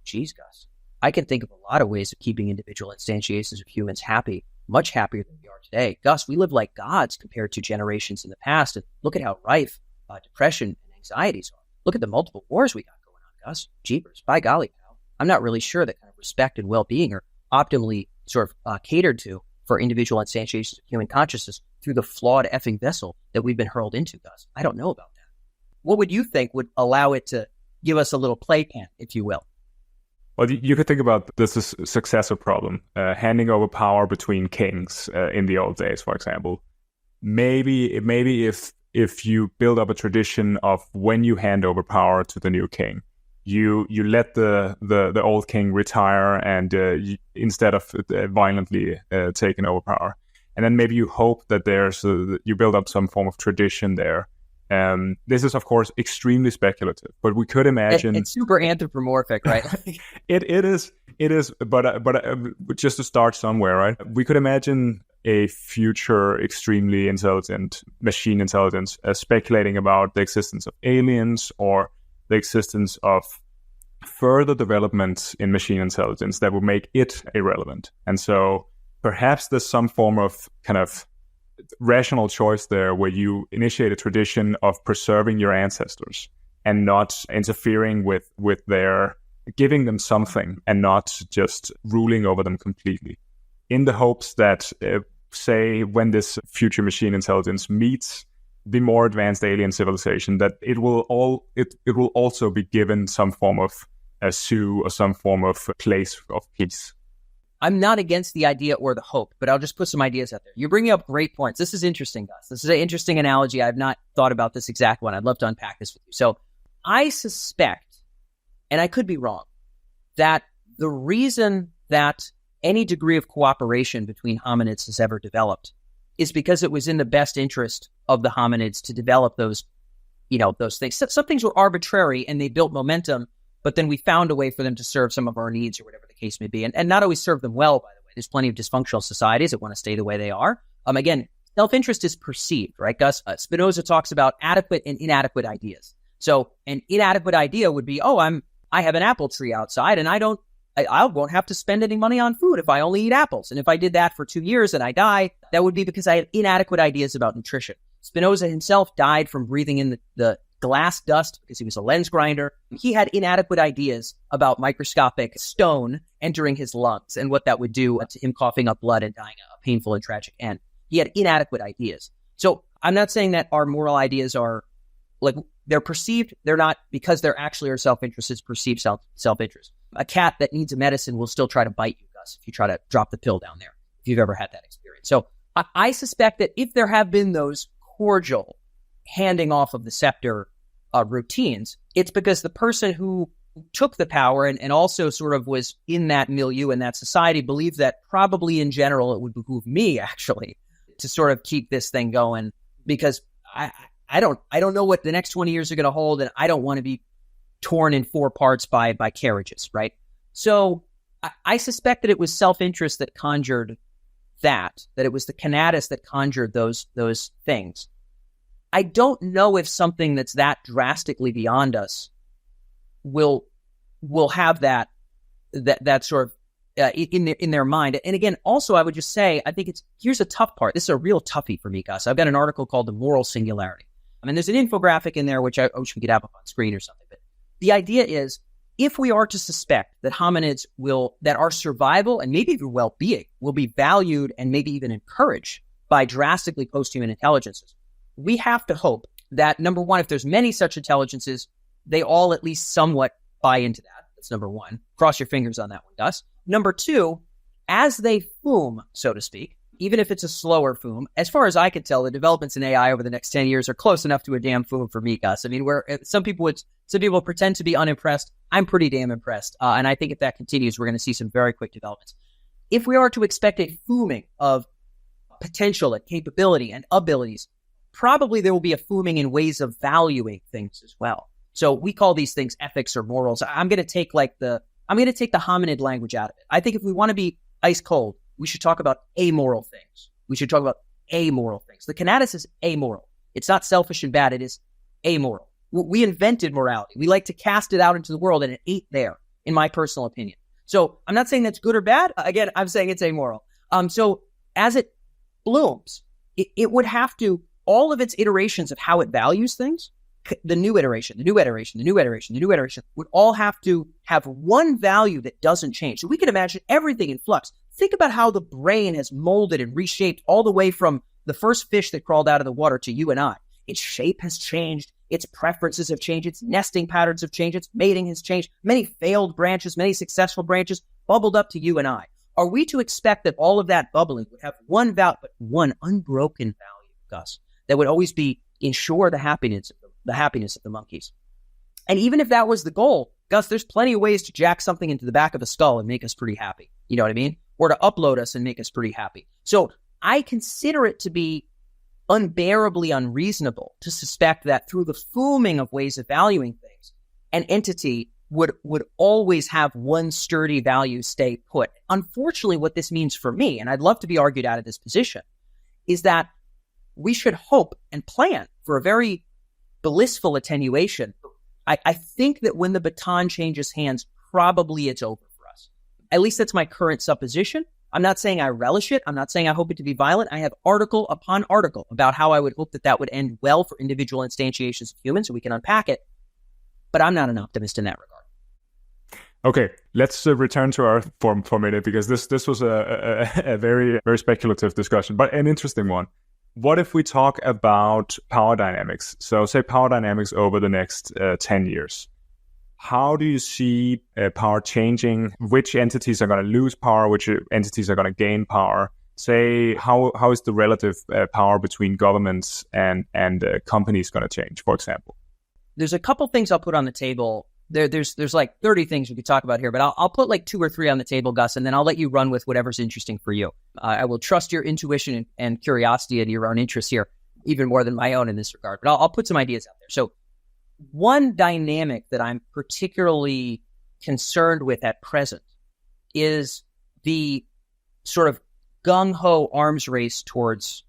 geez, Gus, I can think of a lot of ways of keeping individual instantiations of humans happy, much happier than we are today. Gus, we live like gods compared to generations in the past, and look at how rife depression and anxieties are. Look at the multiple wars we got going on, Gus. Jeepers, by golly, pal. I'm not really sure that kind of respect and well-being are optimally sort of catered to for individual instantiations of human consciousness through the flawed effing vessel that we've been hurled into, Gus. I don't know about that. What would you think would allow it to give us a little playpen, if you will? Well, you could think about this as a successor problem, handing over power between kings in the old days, for example. Maybe if you build up a tradition of when you hand over power to the new king, you let the old king retire and instead of violently taking over power. And then maybe you hope that you build up some form of tradition there. This is, of course, extremely speculative, but we could imagine it's super anthropomorphic, right? it is, but just to start somewhere, right? We could imagine a future extremely intelligent machine intelligence speculating about the existence of aliens or the existence of further developments in machine intelligence that would make it irrelevant. And so perhaps there's some form of kind of rational choice there where you initiate a tradition of preserving your ancestors and not interfering with their giving them something and not just ruling over them completely, in the hopes that say when this future machine intelligence meets the more advanced alien civilization, that it will also be given some form of a zoo or some form of place of peace. I'm not against the idea or the hope, but I'll just put some ideas out there. You're bringing up great points. This is interesting, Gus. This is an interesting analogy. I've not thought about this exact one. I'd love to unpack this with you. So I suspect, and I could be wrong, that the reason that any degree of cooperation between hominids has ever developed is because it was in the best interest of the hominids to develop those things. Some things were arbitrary and they built momentum, but then we found a way for them to serve some of our needs or whatever the case may be. And not always serve them well, by the way. There's plenty of dysfunctional societies that want to stay the way they are. Again, self-interest is perceived, right, Gus? Spinoza talks about adequate and inadequate ideas. So an inadequate idea would be, I have an apple tree outside and I won't have to spend any money on food if I only eat apples. And if I did that for 2 years and I die, that would be because I had inadequate ideas about nutrition. Spinoza himself died from breathing in the glass dust because he was a lens grinder. He had inadequate ideas about microscopic stone entering his lungs and what that would do to him coughing up blood and dying a painful and tragic end. He had inadequate ideas. So I'm not saying that our moral ideas are like they're perceived. They're not because they're actually our self-interest. It's perceived self-interest. A cat that needs a medicine will still try to bite you, Gus, if you try to drop the pill down there, if you've ever had that experience. So I suspect that if there have been those cordial handing off of the scepter routines, it's because the person who took the power and also sort of was in that milieu, in that society, believed that probably in general it would behoove me actually to sort of keep this thing going, because I don't know what the next 20 years are going to hold, and I don't want to be torn in 4 parts by carriages, right? So I suspect that it was self-interest that conjured that it was the Canadis that conjured those things. I don't know if something that's that drastically beyond us will have that sort of in their mind. And again, also I would just say, I think here's a tough part. This is a real toughie for me, Gus. I've got an article called The Moral Singularity. I mean, there's an infographic in there, which I wish we could have up on screen or something. But the idea is, if we are to suspect that hominids that our survival and maybe even well-being will be valued and maybe even encouraged by drastically post-human intelligences, we have to hope that, number one, if there's many such intelligences, they all at least somewhat buy into that. That's number one. Cross your fingers on that one, Gus. Number two, as they foom, so to speak, even if it's a slower foom, as far as I can tell, the developments in AI over the next 10 years are close enough to a damn foom for me, Gus. I mean, some people pretend to be unimpressed. I'm pretty damn impressed. And I think if that continues, we're going to see some very quick developments. If we are to expect a fooming of potential and capability and abilities, probably there will be a fooming in ways of valuing things as well. So we call these things ethics or morals. I'm going to take the hominid language out of it. I think if we want to be ice cold, we should talk about amoral things. We should talk about amoral things. The Canadis is amoral. It's not selfish and bad. It is amoral. We invented morality. We like to cast it out into the world, and it ain't there, in my personal opinion. So I'm not saying that's good or bad. Again, I'm saying it's amoral. So as it blooms, it would have to, all of its iterations of how it values things, the new iteration would all have to have one value that doesn't change. So we can imagine everything in flux. Think about how the brain has molded and reshaped all the way from the first fish that crawled out of the water to you and I. Its shape has changed. Its preferences have changed. Its nesting patterns have changed. Its mating has changed. Many failed branches, many successful branches bubbled up to you and I. Are we to expect that all of that bubbling would have one value, but one unbroken value, Gus, that would always ensure the happiness of the monkeys? And even if that was the goal, Gus, there's plenty of ways to jack something into the back of a skull and make us pretty happy. You know what I mean? Or to upload us and make us pretty happy. So I consider it to be unbearably unreasonable to suspect that through the fooming of ways of valuing things, an entity would always have one sturdy value stay put. Unfortunately, what this means for me, and I'd love to be argued out of this position, is that we should hope and plan for a very blissful attenuation. I think that when the baton changes hands, probably it's over for us. At least that's my current supposition. I'm not saying I relish it. I'm not saying I hope it to be violent. I have article upon article about how I would hope that would end well for individual instantiations of humans, so we can unpack it. But I'm not an optimist in that regard. Okay, let's return to Earth for a minute, because this was a very, very speculative discussion, but an interesting one. What if we talk about power dynamics? So say power dynamics over the next 10 years. How do you see power changing? Which entities are going to lose power? Which entities are going to gain power? Say, how is the relative power between governments and companies going to change, for example? There's a couple things I'll put on the table. There's like 30 things we could talk about here, but I'll put like 2 or 3 on the table, Gus, and then I'll let you run with whatever's interesting for you. I will trust your intuition and curiosity and your own interests here, even more than my own in this regard. But I'll put some ideas out there. So one dynamic that I'm particularly concerned with at present is the sort of gung-ho arms race towards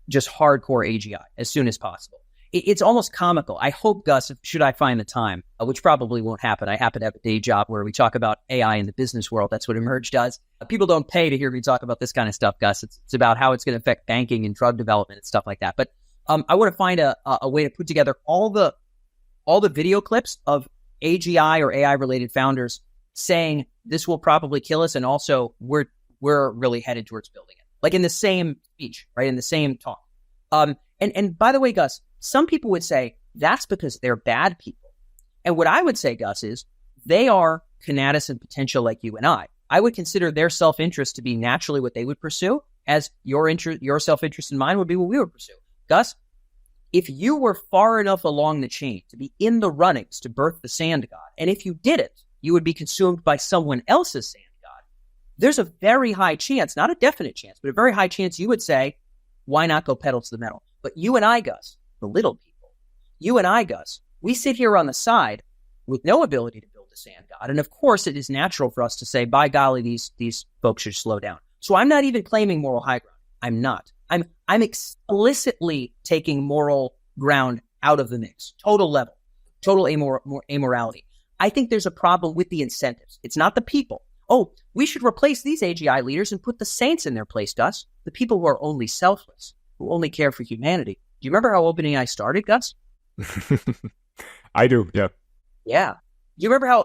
just hardcore AGI as soon as possible. It's almost comical. I hope, Gus, should I find the time, which probably won't happen. I happen to have a day job where we talk about AI in the business world. That's what Emerge does. People don't pay to hear me talk about this kind of stuff, Gus. It's about how it's going to affect banking and drug development and stuff like that. But I want to find a way to put together all the video clips of AGI or AI-related founders saying this will probably kill us, and also we're really headed towards building it. Like in the same speech, right? In the same talk. And by the way, Gus, some people would say that's because they're bad people. And what I would say, Gus, is they are Canadis and potential like you and I. I would consider their self-interest to be naturally what they would pursue, as your self-interest and mine would be what we would pursue. Gus, if you were far enough along the chain to be in the runnings to birth the sand god, and if you didn't, you would be consumed by someone else's sand god, there's a very high chance, not a definite chance, but a very high chance you would say, why not go pedal to the metal? But you and I, Gus, the little people, you and I, Gus, we sit here on the side with no ability to build a sand god. And of course, it is natural for us to say, by golly, these folks should slow down. So I'm not even claiming moral high ground. I'm not. I'm explicitly taking moral ground out of the mix. Total level. Total amorality. I think there's a problem with the incentives. It's not the people. Oh, we should replace these AGI leaders and put the saints in their place, Gus. The people who are only selfless, who only care for humanity. Do you remember how OpenAI started, Gus? I do, yeah. Yeah. You remember how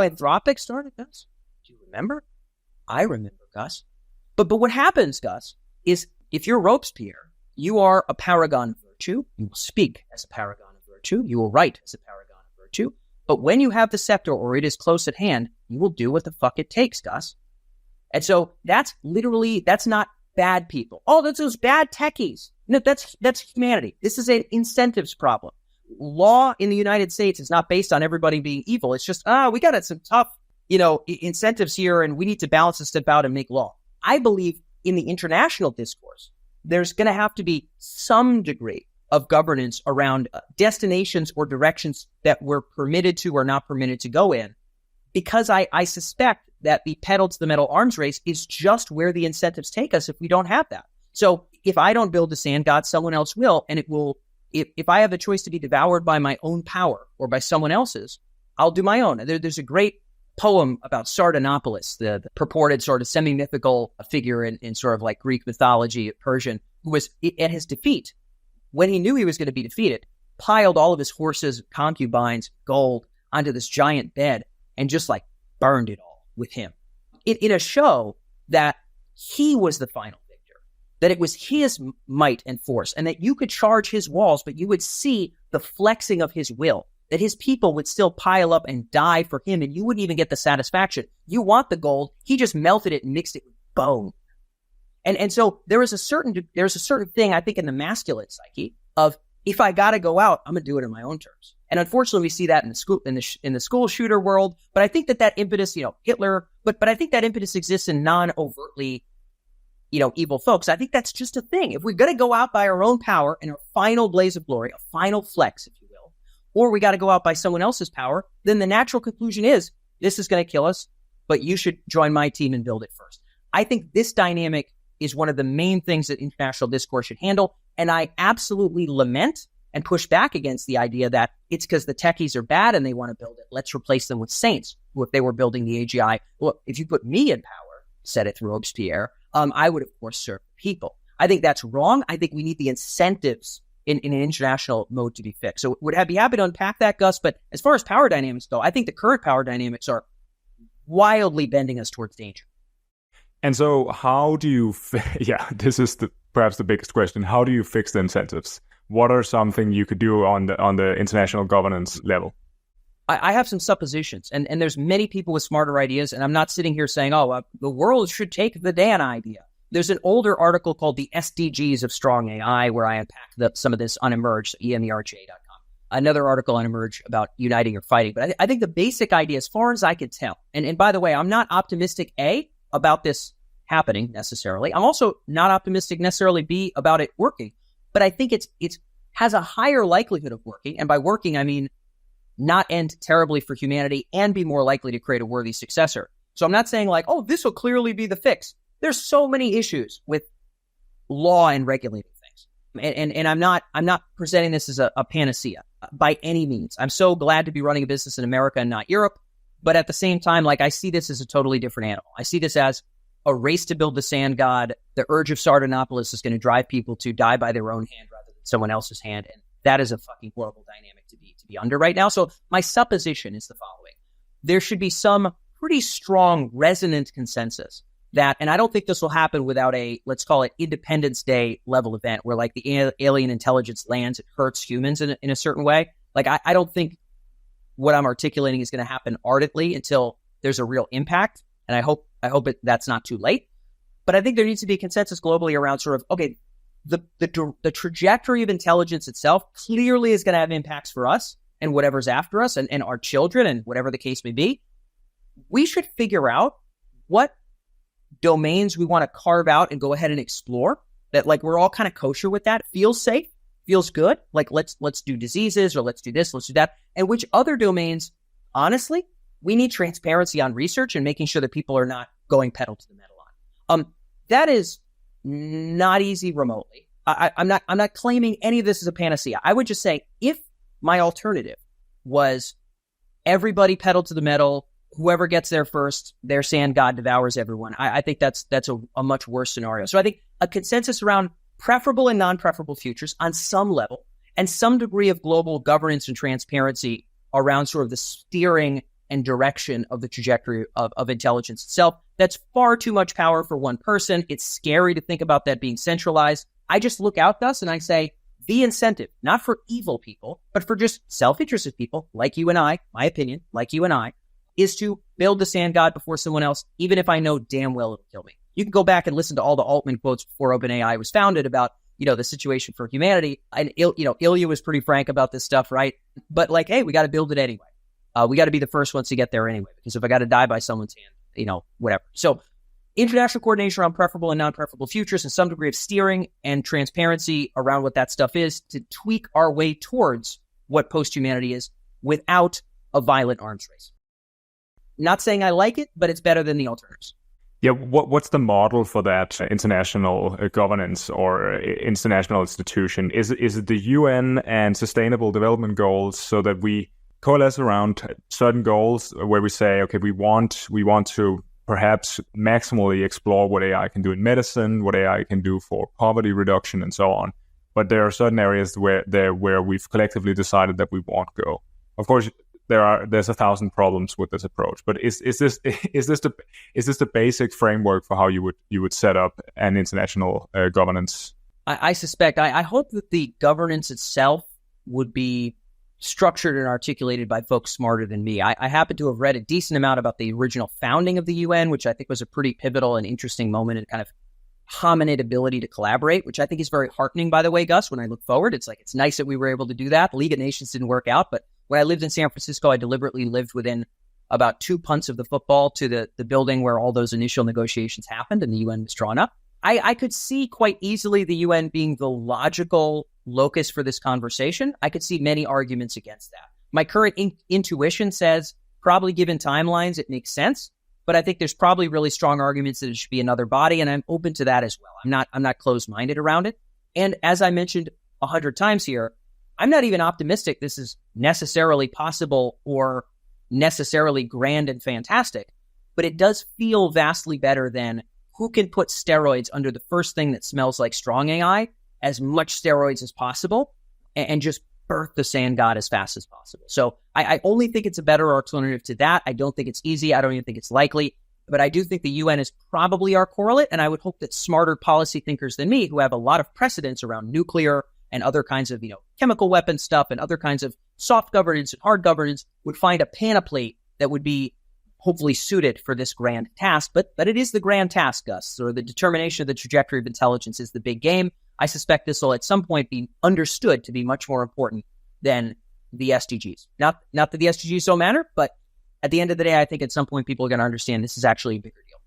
Anthropic started, Gus? Do you remember? I remember, Gus. But what happens, Gus, is if you're Robespierre, you are a paragon of virtue. You will speak as a paragon of virtue. You will write as a paragon of virtue. But when you have the scepter or it is close at hand, you will do what the fuck it takes, Gus. And so that's not bad people. Oh, that's those bad techies. No, that's humanity. This is an incentives problem. Law in the United States is not based on everybody being evil. It's just, we got some tough, incentives here, and we need to balance this stuff out and make law. I believe in the international discourse, there's going to have to be some degree of governance around destinations or directions that we're permitted to or not permitted to go in, because I suspect that the pedal to the metal arms race is just where the incentives take us if we don't have that. So if I don't build a sand god, someone else will, and it will. If I have the choice to be devoured by my own power or by someone else's, I'll do my own. There's a great poem about Sardanapalus, the purported sort of semi-mythical figure in sort of like Greek mythology, Persian, who was at his defeat, when he knew he was going to be defeated, piled all of his horses, concubines, gold onto this giant bed and just like burned it all with him. In a show that he was the final victor, that it was his might and force, and that you could charge his walls, but you would see the flexing of his will, that his people would still pile up and die for him, and you wouldn't even get the satisfaction. You want the gold, he just melted it and mixed it with bone. And so there's a certain thing, I think, in the masculine psyche of, if I got to go out, I'm going to do it on my own terms. And unfortunately, we see that in the school shooter world. But I think that impetus, Hitler, but I think that impetus exists in non-overtly, evil folks. I think that's just a thing. If we're going to go out by our own power in our final blaze of glory, a final flex, if you will, or we got to go out by someone else's power, then the natural conclusion is, this is going to kill us, but you should join my team and build it first. I think this dynamic is one of the main things that international discourse should handle. And I absolutely lament and push back against the idea that it's because the techies are bad and they want to build it. Let's replace them with saints, who, if they were building the AGI, well, if you put me in power, said it through Robespierre, I would, of course, serve people. I think that's wrong. I think we need the incentives in an international mode to be fixed. So would I be happy to unpack that, Gus? But as far as power dynamics go, I think the current power dynamics are wildly bending us towards danger. And so how do you, this is perhaps the biggest question. How do you fix the incentives? What are something you could do on the international governance level? I have some suppositions, and there's many people with smarter ideas, and I'm not sitting here saying, the world should take the Dan idea. There's an older article called The SDGs of Strong AI, where I unpack some of this on Emerge, emrja.com. Another article on Emerge about uniting or fighting. But I think the basic idea, as far as I could tell, and by the way, I'm not optimistic, A, about this happening necessarily. I'm also not optimistic necessarily, B, about it working. But I think it has a higher likelihood of working. And by working, I mean not end terribly for humanity and be more likely to create a worthy successor. So I'm not saying like, this will clearly be the fix. There's so many issues with law and regulating things. And I'm not presenting this as a panacea by any means. I'm so glad to be running a business in America and not Europe. But at the same time, like, I see this as a totally different animal. I see this as a race to build the sand god. The urge of Sardanapalus is going to drive people to die by their own hand rather than someone else's hand. And that is a fucking horrible dynamic to be under right now. So my supposition is the following. There should be some pretty strong resonant consensus that, and I don't think this will happen without a, let's call it Independence Day level event where like the alien intelligence lands, it hurts humans in a certain way. Like, I don't think what I'm articulating is going to happen ardently until there's a real impact. And I hope I hope that's not too late. But I think there needs to be a consensus globally around sort of, okay, the trajectory of intelligence itself clearly is going to have impacts for us and whatever's after us and our children and whatever the case may be. We should figure out what domains we want to carve out and go ahead and explore that, like, we're all kind of kosher with that, feels safe, feels good. Like, let's do diseases, or let's do this, let's do that. And which other domains, honestly, we need transparency on research and making sure that people are not going pedal to the metal on. That is not easy remotely. I'm not claiming any of this is a panacea. I would just say, if my alternative was everybody pedal to the metal, whoever gets there first, their sand god devours everyone, I think that's a much worse scenario. So I think a consensus around preferable and non-preferable futures on some level, and some degree of global governance and transparency around sort of the steering and direction of the trajectory of intelligence itself. That's far too much power for one person. It's scary to think about that being centralized. I just look out, Gus, and I say, the incentive, not for evil people, but for just self-interested people like you and I, my opinion, like you and I, is to build the sand god before someone else, even if I know damn well it'll kill me. You can go back and listen to all the Altman quotes before OpenAI was founded about, the situation for humanity. And, Ilya was pretty frank about this stuff, right? But like, hey, we got to build it anyway. We got to be the first ones to get there anyway, because if I got to die by someone's hand, whatever. So international coordination around preferable and non-preferable futures, and some degree of steering and transparency around what that stuff is, to tweak our way towards what post-humanity is without a violent arms race. Not saying I like it, but it's better than the alternatives. Yeah, what's the model for that international governance or international institution? Is it the UN and Sustainable Development Goals, so that we coalesce around certain goals where we say, okay, we want to perhaps maximally explore what AI can do in medicine, what AI can do for poverty reduction, and so on. But there are certain areas where we've collectively decided that we won't go. Of course, there's 1,000 problems with this approach. But is this the basic framework for how you would set up an international governance? I suspect. I hope that the governance itself would be structured and articulated by folks smarter than me. I happen to have read a decent amount about the original founding of the UN, which I think was a pretty pivotal and interesting moment in kind of hominid ability to collaborate, which I think is very heartening, by the way, Gus. When I look forward, it's nice that we were able to do that. League of Nations didn't work out, but when I lived in San Francisco, I deliberately lived within about 2 punts of the football to the building where all those initial negotiations happened and the UN was drawn up. I could see quite easily the UN being the logical locus for this conversation. I could see many arguments against that. My current intuition says, probably given timelines, it makes sense. But I think there's probably really strong arguments that it should be another body, and I'm open to that as well. I'm not closed-minded around it. And as I mentioned 100 times here, I'm not even optimistic this is necessarily possible or necessarily grand and fantastic, but it does feel vastly better than who can put steroids under the first thing that smells like strong AI, as much steroids as possible, and just birth the sand god as fast as possible. So I only think it's a better alternative to that. I don't think it's easy. I don't even think it's likely. But I do think the UN is probably our correlate, and I would hope that smarter policy thinkers than me, who have a lot of precedence around nuclear and other kinds of, chemical weapon stuff and other kinds of soft governance and hard governance, would find a panoply that would be hopefully suited for this grand task. But it is the grand task, Gus, or the determination of the trajectory of intelligence is the big game. I suspect this will at some point be understood to be much more important than the SDGs. Not that the SDGs don't matter, but at the end of the day, I think at some point people are going to understand this is actually a bigger deal.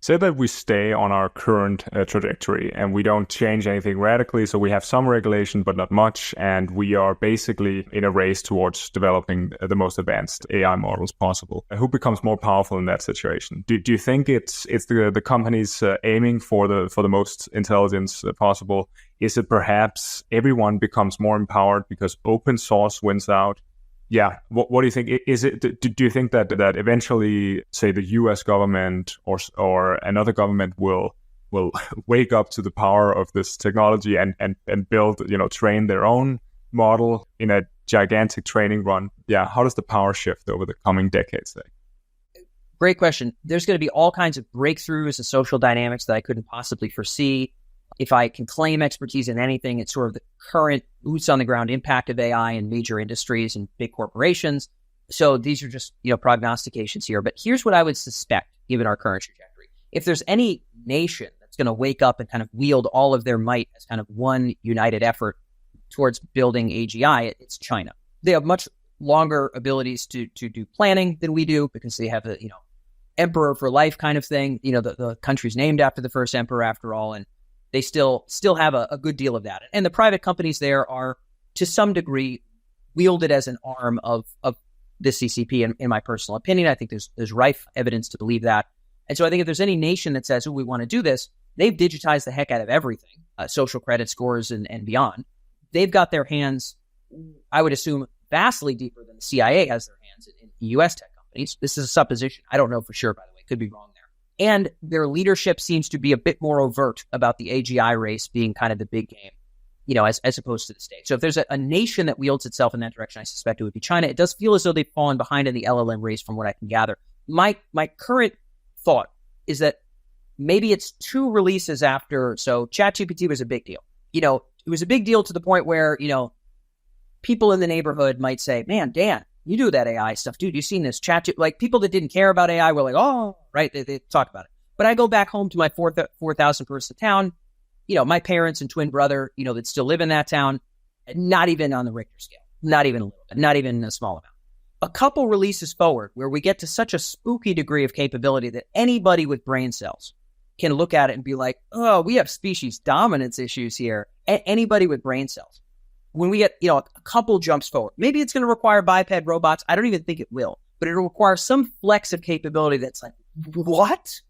Say that we stay on our current trajectory and we don't change anything radically, so we have some regulation but not much, and we are basically in a race towards developing the most advanced AI models possible. Who becomes more powerful in that situation? Do you think it's the companies aiming for the most intelligence possible? Is it perhaps everyone becomes more empowered because open source wins out? Yeah. What do you think? Is it? Do you think that eventually, say, the U.S. government or another government will wake up to the power of this technology and build, train their own model in a gigantic training run? Yeah. How does the power shift over the coming decades? Great question. There's going to be all kinds of breakthroughs and social dynamics that I couldn't possibly foresee. If I can claim expertise in anything, it's sort of the current boots on the ground impact of AI in major industries and big corporations. So these are just, prognostications here. But here's what I would suspect, given our current trajectory. If there's any nation that's going to wake up and kind of wield all of their might as kind of one united effort towards building AGI, it's China. They have much longer abilities to do planning than we do because they have a, emperor for life kind of thing. The country's named after the first emperor after all, and they still have a good deal of that. And the private companies there are, to some degree, wielded as an arm of the CCP, in my personal opinion. I think there's rife evidence to believe that. And so I think if there's any nation that says, we want to do this, they've digitized the heck out of everything, social credit scores and beyond. They've got their hands, I would assume, vastly deeper than the CIA has their hands in U.S. tech companies. This is a supposition. I don't know for sure, by the way. Could be wrong there. And their leadership seems to be a bit more overt about the AGI race being kind of the big game, as opposed to the States. So if there's a nation that wields itself in that direction, I suspect it would be China. It does feel as though they've fallen behind in the LLM race from what I can gather. My current thought is that maybe it's 2 releases after. So ChatGPT was a big deal. It was a big deal to the point where, people in the neighborhood might say, man, Dan, you do that AI stuff, dude. You've seen this chat. Like people that didn't care about AI were like, oh, right. They talk about it. But I go back home to my 4,000 person town, my parents and twin brother, that still live in that town, not even on the Richter scale, not even a little bit, not even a small amount. A couple releases forward where we get to such a spooky degree of capability that anybody with brain cells can look at it and be like, oh, we have species dominance issues here. Anybody with brain cells. When we get, a couple jumps forward, maybe it's going to require biped robots. I don't even think it will, but it'll require some flex of capability that's like, what?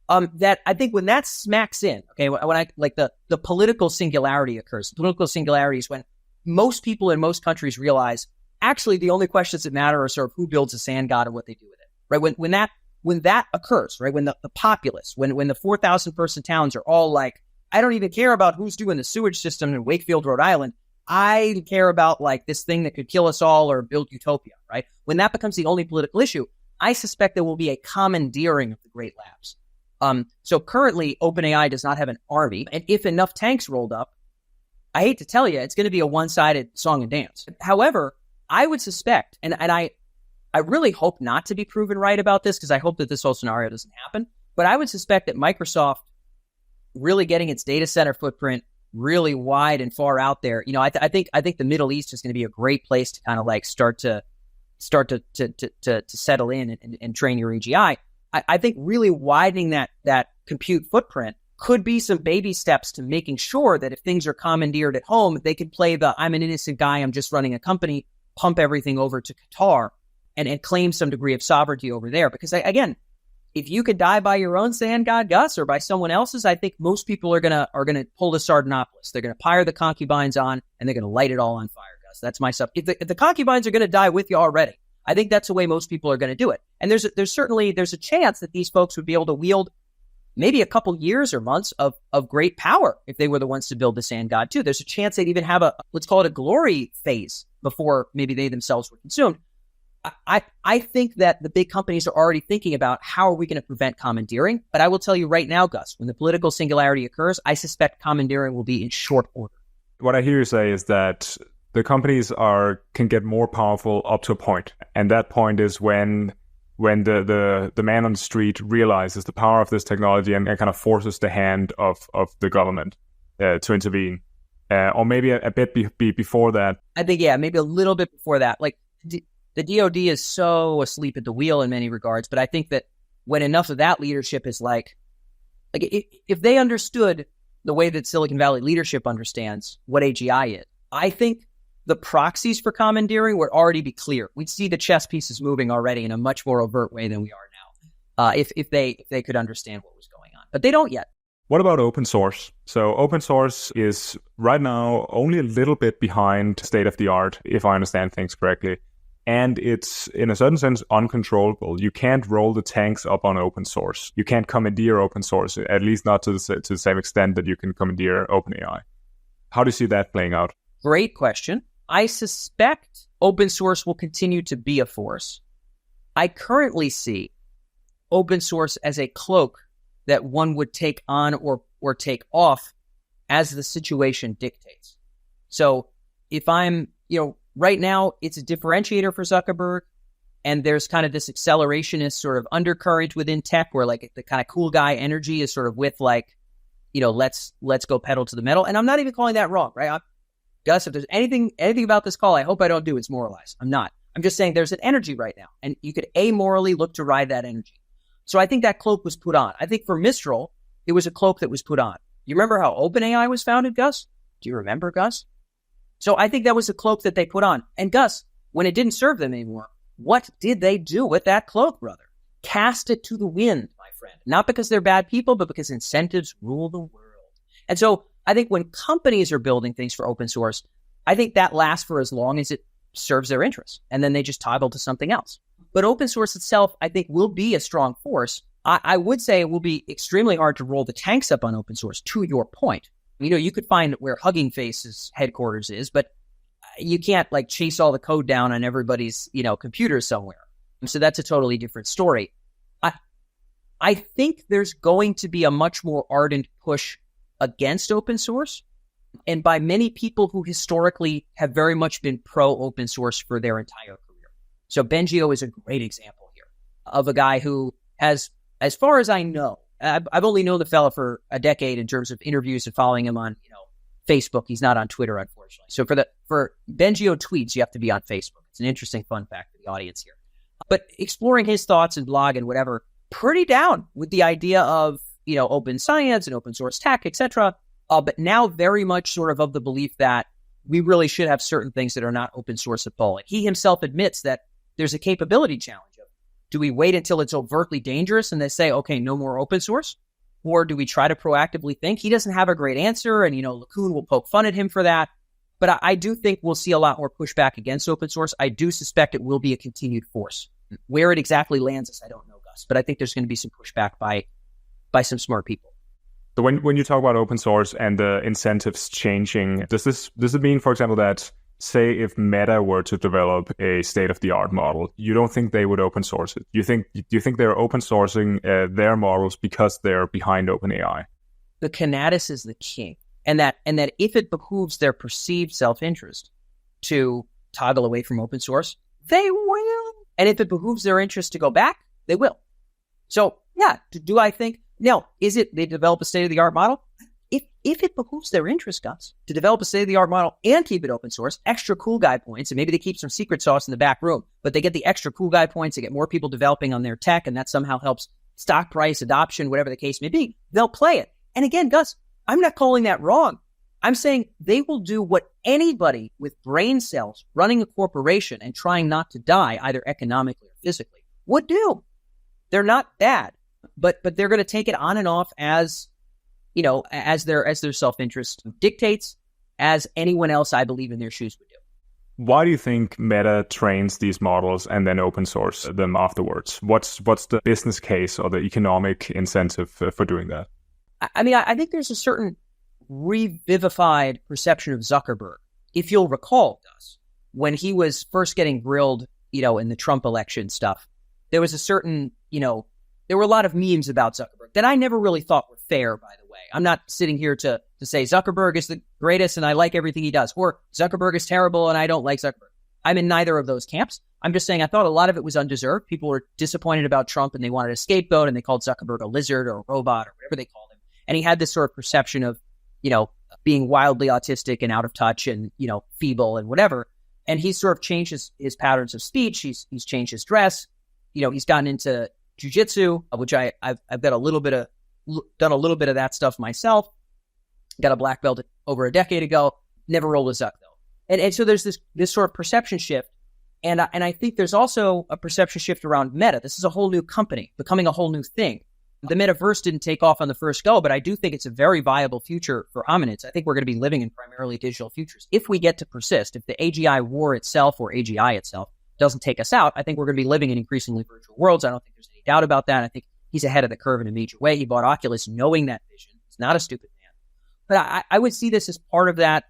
That I think when that smacks in, okay, when I like the political singularity occurs. The political singularity is when most people in most countries realize actually the only questions that matter are sort of who builds a sand god and what they do with it, right? When that occurs, right? When the populace, when the 4,000 person towns are all like, I don't even care about who's doing the sewage system in Wakefield, Rhode Island. I care about like this thing that could kill us all or build utopia, right? When that becomes the only political issue, I suspect there will be a commandeering of the great labs. So currently, OpenAI does not have an army, and if enough tanks rolled up, I hate to tell you, it's going to be a one-sided song and dance. However, I would suspect, and I really hope not to be proven right about this because I hope that this whole scenario doesn't happen, but I would suspect that Microsoft really getting its data center footprint really wide and far out there. I think the Middle East is going to be a great place to kind of like start to settle in and train your AGI. I think really widening that compute footprint could be some baby steps to making sure that if things are commandeered at home, they can play the I'm an innocent guy, I'm just running a company, pump everything over to Qatar and claim some degree of sovereignty over there. Because again, if you could die by your own sand god, Gus, or by someone else's, I think most people are gonna pull the Sardanapalus. They're gonna pyre the concubines on, and they're gonna light it all on fire, Gus. That's my stuff. If the concubines are gonna die with you already, I think that's the way most people are gonna do it. And there's a chance that these folks would be able to wield maybe a couple years or months of great power if they were the ones to build the sand god too. There's a chance they'd even have let's call it a glory phase before maybe they themselves were consumed. I think that the big companies are already thinking about how are we going to prevent commandeering. But I will tell you right now, Gus, when the political singularity occurs, I suspect commandeering will be in short order. What I hear you say is that the companies can get more powerful up to a point. And that point is when the man on the street realizes the power of this technology and kind of forces the hand of the government to intervene. Or maybe a bit before that. I think, yeah, maybe a little bit before that. Like, the DoD is so asleep at the wheel in many regards, but I think that when enough of that leadership is like if they understood the way that Silicon Valley leadership understands what AGI is, I think the proxies for commandeering would already be clear. We'd see the chess pieces moving already in a much more overt way than we are now, if they could understand what was going on. But they don't yet. What about open source? So open source is right now only a little bit behind state of the art, if I understand things correctly. And it's, in a certain sense, uncontrollable. You can't roll the tanks up on open source. You can't commandeer open source, at least not to the same extent that you can commandeer OpenAI. How do you see that playing out? Great question. I suspect open source will continue to be a force. I currently see open source as a cloak that one would take on or take off as the situation dictates. So if I'm, right now, it's a differentiator for Zuckerberg. And there's kind of this accelerationist sort of undercurrent within tech where like the kind of cool guy energy is sort of with like, let's go pedal to the metal. And I'm not even calling that wrong, right? Gus, if there's anything about this call, I hope I don't do, it's moralize. I'm not. I'm just saying there's an energy right now, and you could amorally look to ride that energy. So I think that cloak was put on. I think for Mistral, it was a cloak that was put on. You remember how OpenAI was founded, Gus? Do you remember, Gus? So I think that was a cloak that they put on. And Gus, when it didn't serve them anymore, what did they do with that cloak, brother? Cast it to the wind, my friend. Not because they're bad people, but because incentives rule the world. And so I think when companies are building things for open source, I think that lasts for as long as it serves their interests. And then they just toggle to something else. But open source itself, I think, will be a strong force. I would say it will be extremely hard to roll the tanks up on open source, to your point. You could find where Hugging Face's headquarters is, but you can't like chase all the code down on everybody's, computer somewhere. So that's a totally different story. I think there's going to be a much more ardent push against open source, and by many people who historically have very much been pro open source for their entire career. So Bengio is a great example here of a guy who has, as far as I know, I've only known the fella for a decade in terms of interviews and following him on, Facebook. He's not on Twitter, unfortunately. So for Bengio tweets, you have to be on Facebook. It's an interesting fun fact for the audience here. But exploring his thoughts and blog and whatever, pretty down with the idea of, open science and open source tech, etc. But now very much sort of the belief that we really should have certain things that are not open source at all. And he himself admits that there's a capability challenge of, do we wait until it's overtly dangerous and they say, okay, no more open source? Or do we try to proactively think? He doesn't have a great answer, and, LeCun will poke fun at him for that. But I do think we'll see a lot more pushback against open source. I do suspect it will be a continued force. Where it exactly lands us, I don't know, Gus. But I think there's going to be some pushback by some smart people. So when you talk about open source and the incentives changing, does it mean, for example, that say if Meta were to develop a state-of-the-art model, you don't think they would open source it? Do you think they're open sourcing their models because they're behind OpenAI? The Conatus is the king, and that if it behooves their perceived self-interest to toggle away from open source, they will. And if it behooves their interest to go back, they will. So yeah, do I think? No, is it they develop a state-of-the-art model? If it behooves their interest, Gus, to develop a state-of-the-art model and keep it open source, extra cool guy points, and maybe they keep some secret sauce in the back room, but they get the extra cool guy points, they get more people developing on their tech, and that somehow helps stock price, adoption, whatever the case may be, they'll play it. And again, Gus, I'm not calling that wrong. I'm saying they will do what anybody with brain cells running a corporation and trying not to die, either economically or physically, would do. They're not bad, but they're going to take it on and off as as their self-interest dictates, as anyone else, I believe, in their shoes would do. Why do you think Meta trains these models and then open source them afterwards? What's the business case or the economic incentive for doing that? I think there's a certain revivified perception of Zuckerberg. If you'll recall, Gus, when he was first getting grilled, in the Trump election stuff, there was a certain, there were a lot of memes about Zuckerberg that I never really thought were fair, by the way. I'm not sitting here to say Zuckerberg is the greatest and I like everything he does, or Zuckerberg is terrible and I don't like Zuckerberg. I'm in neither of those camps. I'm just saying I thought a lot of it was undeserved. People were disappointed about Trump and they wanted a scapegoat, and they called Zuckerberg a lizard or a robot or whatever they called him. And he had this sort of perception of, being wildly autistic and out of touch and, feeble and whatever. And he's sort of changed his patterns of speech. He's changed his dress. He's gotten into jiu-jitsu, which I've got done a little bit of that stuff myself. Got a black belt over a decade ago. Never rolled a Zuck though. And so there's this sort of perception shift. And I think there's also a perception shift around Meta. This is a whole new company becoming a whole new thing. The metaverse didn't take off on the first go, but I do think it's a very viable future for hominids. I think we're going to be living in primarily digital futures. If we get to persist, if the AGI war itself or AGI itself doesn't take us out, I think we're going to be living in increasingly virtual worlds. I don't think there's any doubt about that. I think he's ahead of the curve in a major way. He bought Oculus knowing that vision. He's not a stupid man. But I would see this as part of that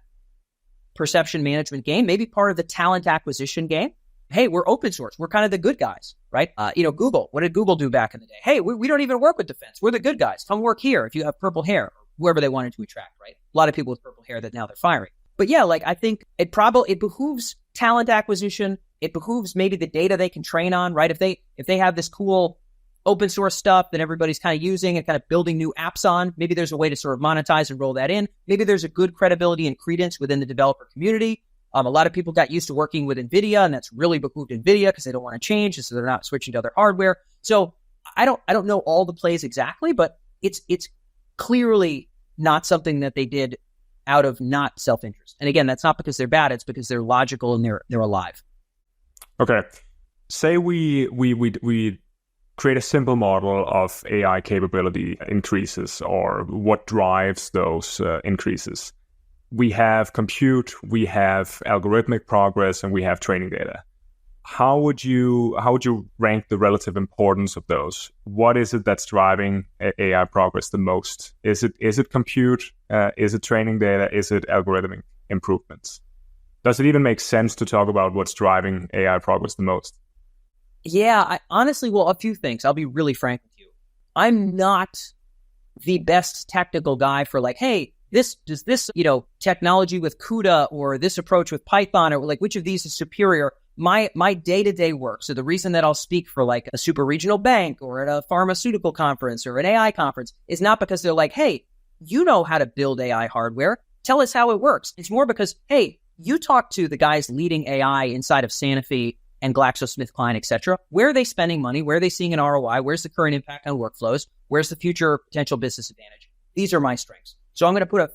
perception management game, maybe part of the talent acquisition game. Hey, we're open source. We're kind of the good guys, right? Google, what did Google do back in the day? Hey, we don't even work with defense. We're the good guys. Come work here if you have purple hair, or whoever they wanted to attract, right? A lot of people with purple hair that now they're firing. But yeah, I think it behooves talent acquisition. It behooves maybe the data they can train on, right? If they have this cool open source stuff that everybody's kind of using and kind of building new apps on, maybe there's a way to sort of monetize and roll that in. Maybe there's a good credibility and credence within the developer community. A lot of people got used to working with NVIDIA, and that's really behooved NVIDIA because they don't want to change, so they're not switching to other hardware. So I don't know all the plays exactly, but it's clearly not something that they did out of not self-interest. And again, that's not because they're bad; it's because they're logical and they're alive. Okay, say we create a simple model of AI capability increases, or what drives those increases. We have compute, we have algorithmic progress, and we have training data. How would you rank the relative importance of those? What is it that's driving AI progress the most? Is it compute? Is it training data? Is it algorithmic improvements? Does it even make sense to talk about what's driving AI progress the most? Yeah, honestly, well, a few things. I'll be really frank with you. I'm not the best technical guy for like, hey, this technology with CUDA or this approach with Python, or like which of these is superior. My day-to-day work. So the reason that I'll speak for like a super regional bank or at a pharmaceutical conference or an AI conference is not because they're like, hey, you know how to build AI hardware. Tell us how it works. It's more because, hey, you talk to the guys leading AI inside of Sanofi and GlaxoSmithKline, et cetera. Where are they spending money? Where are they seeing an ROI? Where's the current impact on workflows? Where's the future potential business advantage? These are my strengths. So I'm going to put a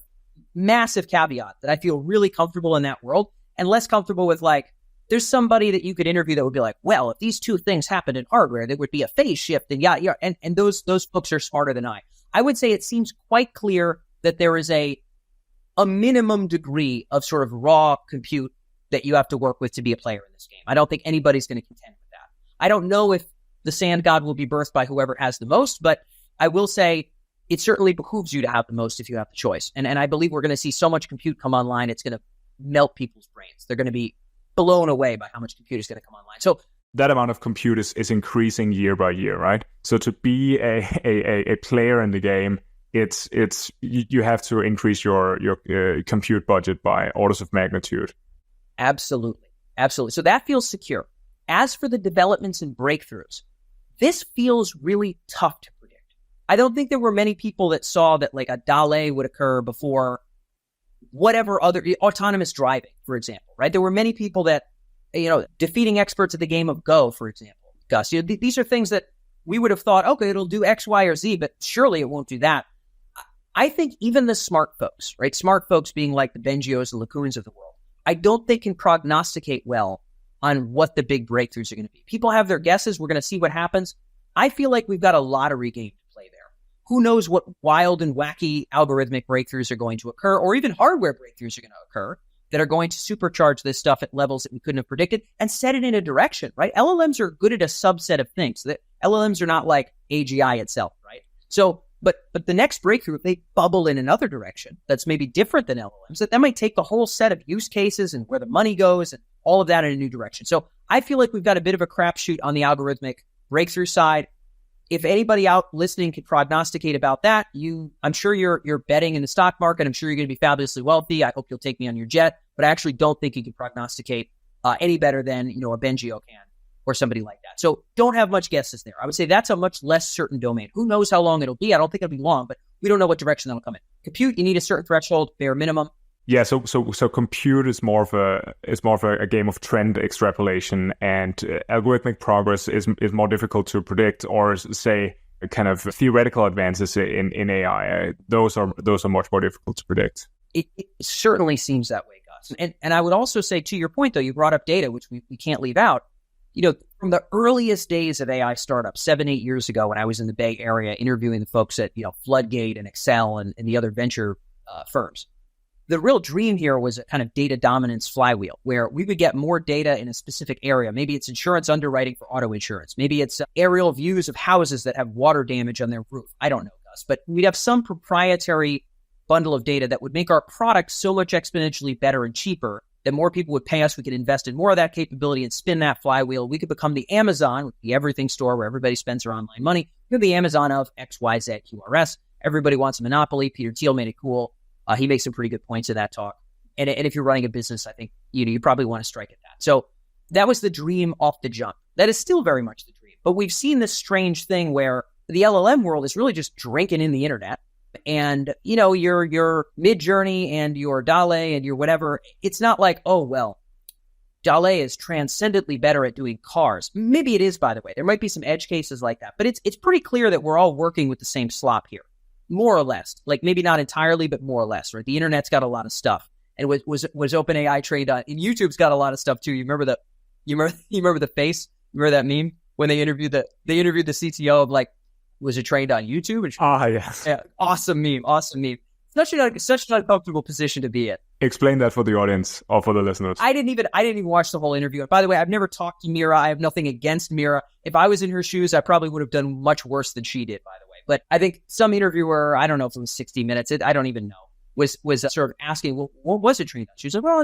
massive caveat that I feel really comfortable in that world and less comfortable with like, there's somebody that you could interview that would be like, well, if these two things happened in hardware, there would be a phase shift and yeah. And those folks are smarter than I. I would say it seems quite clear that there is a minimum degree of sort of raw compute that you have to work with to be a player in this game. I don't think anybody's going to contend with that. I don't know if the sand god will be birthed by whoever has the most, but I will say it certainly behooves you to have the most if you have the choice. And I believe we're going to see so much compute come online, it's going to melt people's brains. They're going to be blown away by how much compute is going to come online. So that amount of compute is increasing year by year, right? So to be a player in the game, you have to increase your compute budget by orders of magnitude. Absolutely. So that feels secure. As for the developments and breakthroughs, this feels really tough to predict. I don't think there were many people that saw that like a DALL-E would occur before whatever other autonomous driving, for example, right? There were many people that, defeating experts at the game of Go, for example, Gus, these are things that we would have thought, okay, it'll do X, Y, or Z, but surely it won't do that. I think even the smart folks, right? Smart folks being like the Benjios and Lacunes of the world, I don't think can prognosticate well on what the big breakthroughs are going to be. People have their guesses. We're going to see what happens. I feel like we've got a lottery game to play there. Who knows what wild and wacky algorithmic breakthroughs are going to occur, or even hardware breakthroughs are going to occur that are going to supercharge this stuff at levels that we couldn't have predicted and set it in a direction, right? LLMs are good at a subset of things. The LLMs are not like AGI itself, right? So, but the next breakthrough, if they bubble in another direction that's maybe different than LLMs, that might take the whole set of use cases and where the money goes and all of that in a new direction. So I feel like we've got a bit of a crapshoot on the algorithmic breakthrough side. If anybody out listening could prognosticate about that, I'm sure you're betting in the stock market. I'm sure you're going to be fabulously wealthy. I hope you'll take me on your jet, but I actually don't think you can prognosticate any better than a Bengio can or somebody like that. So don't have much guesses there. I would say that's a much less certain domain. Who knows how long it'll be? I don't think it'll be long, but we don't know what direction that'll come in. Compute, you need a certain threshold, bare minimum. Yeah, so compute is more of a game of trend extrapolation, and algorithmic progress is more difficult to predict, or say kind of theoretical advances in AI. Those are much more difficult to predict. It certainly seems that way, Gus. And I would also say, to your point though, you brought up data, which we can't leave out. From the earliest days of AI startups, 7-8 years ago, when I was in the Bay Area interviewing the folks at Floodgate and Excel and the other venture firms. The real dream here was a kind of data dominance flywheel where we would get more data in a specific area. Maybe it's insurance underwriting for auto insurance. Maybe it's aerial views of houses that have water damage on their roof. I don't know, Gus, but we'd have some proprietary bundle of data that would make our product so much exponentially better and cheaper that more people would pay us. We could invest in more of that capability and spin that flywheel. We could become the Amazon, the everything store where everybody spends their online money. We're the Amazon of X, Y, Z, QRS. Everybody wants a monopoly. Peter Thiel made it cool. He makes some pretty good points in that talk. And if you're running a business, I think you probably want to strike at that. So that was the dream off the jump. That is still very much the dream. But we've seen this strange thing where the LLM world is really just drinking in the internet. And, your Mid-Journey and your DALL-E and your whatever, it's not like, oh, well, DALL-E is transcendently better at doing cars. Maybe it is, by the way. There might be some edge cases like that. But it's pretty clear that we're all working with the same slop here, more or less. Like maybe not entirely, but more or less, right? The internet's got a lot of stuff. And was OpenAI trained on? And YouTube's got a lot of stuff too. You remember the face? Remember that meme when they interviewed the CTO of like, was it trained on YouTube? And yes. Yeah, awesome meme. Such an uncomfortable position to be in. Explain that for the audience or for the listeners. I didn't even watch the whole interview. And by the way, I've never talked to Mira. I have nothing against Mira. If I was in her shoes, I probably would have done much worse than she did, by the way. But I think some interviewer, I don't know if it was 60 Minutes, I don't even know, was sort of asking, well, what was it trained on? She was like, well,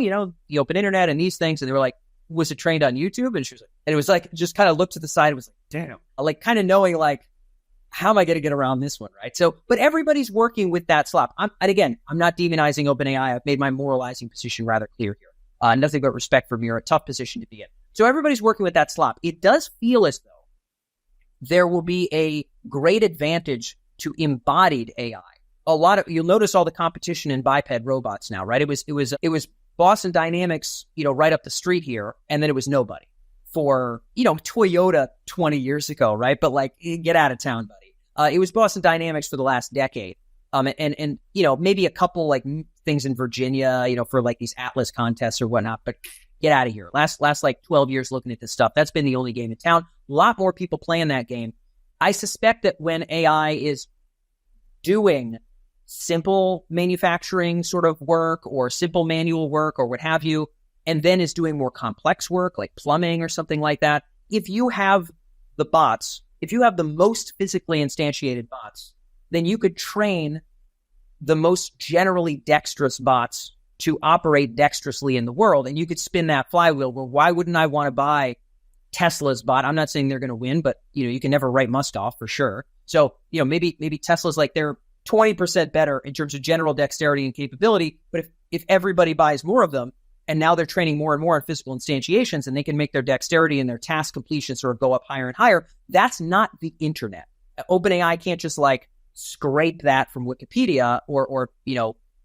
the open internet and these things. And they were like, was it trained on YouTube? And she was like, and it was like, just kind of looked to the side. It was like, damn, like kind of knowing like, how am I going to get around this one, right? So, but everybody's working with that slop. And again, I'm not demonizing OpenAI. I've made my moralizing position rather clear here. Nothing but respect for Mira, tough position to be in. So everybody's working with that slop. It does feel as though there will be a great advantage to embodied AI. You'll notice all the competition in biped robots now, right? It was Boston Dynamics, right up the street here, and then it was nobody for, Toyota 20 years ago, right? But like, get out of town, buddy. It was Boston Dynamics for the last decade. And maybe a couple like things in Virginia, for like these Atlas contests or whatnot, but get out of here. Last like 12 years looking at this stuff. That's been the only game in town. A lot more people playing that game. I suspect that when AI is doing simple manufacturing sort of work or simple manual work or what have you, and then is doing more complex work like plumbing or something like that, if you have the bots, if you have the most physically instantiated bots, then you could train the most generally dexterous bots to operate dexterously in the world. And you could spin that flywheel where why wouldn't I want to buy Tesla's bot? I'm not saying they're going to win, but you can never write Musk off for sure. So, maybe Tesla's like they're 20% better in terms of general dexterity and capability. But if everybody buys more of them, and now they're training more and more on physical instantiations, and they can make their dexterity and their task completion sort of go up higher and higher. That's not the internet. OpenAI can't just like scrape that from Wikipedia or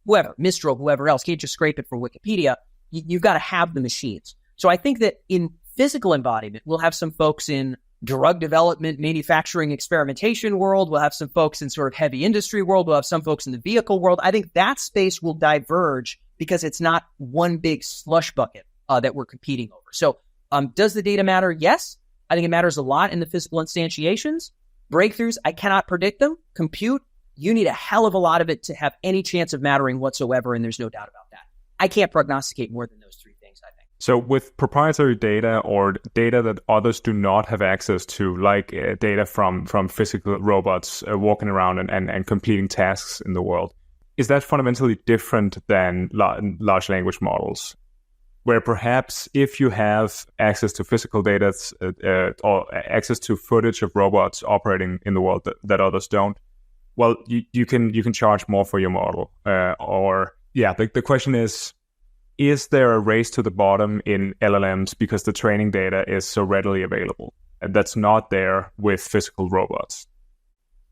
whoever, Mistral, whoever else can't just scrape it from Wikipedia. You've got to have the machines. So I think that in physical embodiment, we'll have some folks in drug development, manufacturing, experimentation world. We'll have some folks in sort of heavy industry world. We'll have some folks in the vehicle world. I think that space will diverge because it's not one big slush bucket that we're competing over. So does the data matter? Yes. I think it matters a lot in the physical instantiations. Breakthroughs, I cannot predict them. Compute, you need a hell of a lot of it to have any chance of mattering whatsoever, and there's no doubt about that. I can't prognosticate more than those three things, I think. So with proprietary data or data that others do not have access to, like data from physical robots walking around and completing tasks in the world, is that fundamentally different than large language models? Where perhaps if you have access to physical data or access to footage of robots operating in the world that others don't, well, you can charge more for your model. The question is there a race to the bottom in LLMs because the training data is so readily available? That's not there with physical robots.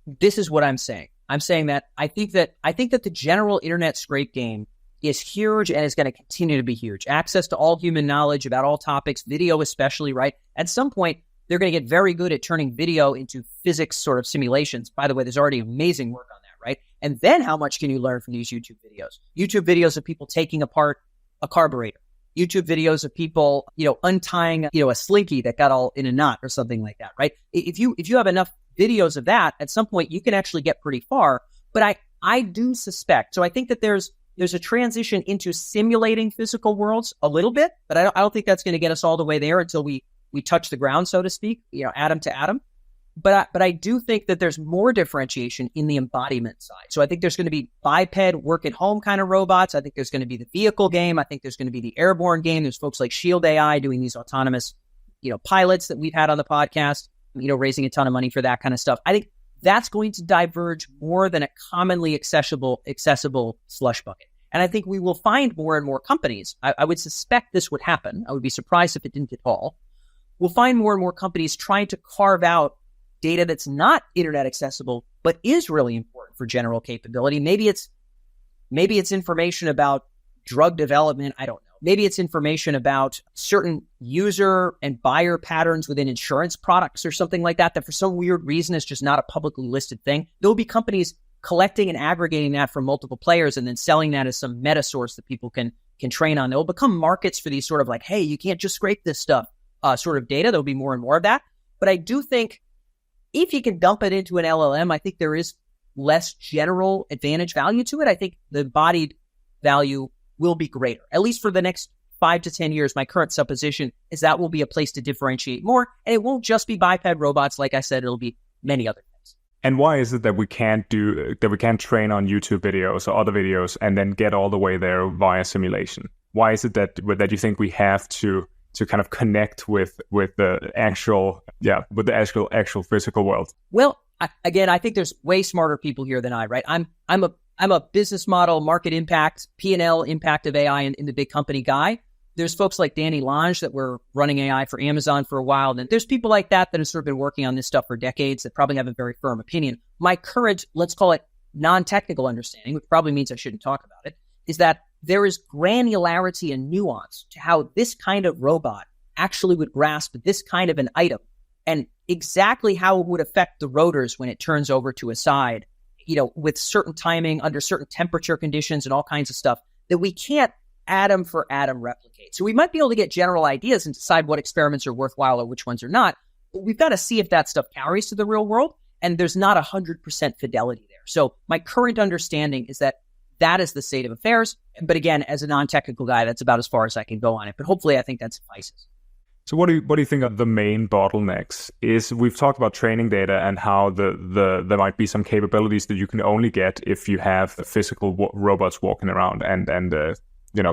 This is what I'm saying. I'm saying that I think that the general internet scrape game is huge and is going to continue to be huge. Access to all human knowledge about all topics, video especially, right? At some point, they're going to get very good at turning video into physics sort of simulations. By the way, there's already amazing work on that, right? And then how much can you learn from these YouTube videos? YouTube videos of people taking apart a carburetor. YouTube videos of people, untying, a slinky that got all in a knot or something like that, right? If you have enough videos of that, at some point you can actually get pretty far. But I do suspect, so I think that there's a transition into simulating physical worlds a little bit, but I don't think that's going to get us all the way there until we touch the ground, so to speak, atom to atom. But I do think that there's more differentiation in the embodiment side. So I think there's going to be biped, work at home kind of robots. I think there's going to be the vehicle game. I think there's going to be the airborne game. There's folks like Shield AI doing these autonomous, pilots that we've had on the podcast, raising a ton of money for that kind of stuff. I think that's going to diverge more than a commonly accessible slush bucket. And I think we will find more and more companies. I would suspect this would happen. I would be surprised if it didn't at all. We'll find more and more companies trying to carve out data that's not internet accessible, but is really important for general capability. Maybe it's information about drug development. I don't know. Maybe it's information about certain user and buyer patterns within insurance products or something like that, that for some weird reason is just not a publicly listed thing. There will be companies collecting and aggregating that from multiple players and then selling that as some meta source that people can train on. There will become markets for these sort of like, hey, you can't just scrape this stuff sort of data. There'll be more and more of that. But I do think if you can dump it into an LLM, I think there is less general advantage value to it. I think the embodied value will be greater, at least for the next 5 to 10 years. My current supposition is that will be a place to differentiate more. And it won't just be biped robots. Like I said, it'll be many other things. And why is it that we can't train on YouTube videos or other videos and then get all the way there via simulation? Why is it that you think we have to kind of connect with the actual physical world? Well, I think there's way smarter people here than I, right? I'm a business model, market impact, P&L impact of AI in the big company guy. There's folks like Danny Lange that were running AI for Amazon for a while. And there's people like that have sort of been working on this stuff for decades that probably have a very firm opinion. My current, let's call it non-technical understanding, which probably means I shouldn't talk about it, is that there is granularity and nuance to how this kind of robot actually would grasp this kind of an item and exactly how it would affect the rotors when it turns over to a side, with certain timing, under certain temperature conditions and all kinds of stuff that we can't atom for atom replicate. So we might be able to get general ideas and decide what experiments are worthwhile or which ones are not. But we've got to see if that stuff carries to the real world. And there's not 100% fidelity there. So my current understanding is that is the state of affairs. But again, as a non-technical guy, that's about as far as I can go on it. But hopefully I think that suffices. So what do you think are the main bottlenecks? We've talked about training data and how there might be some capabilities that you can only get if you have physical robots walking around and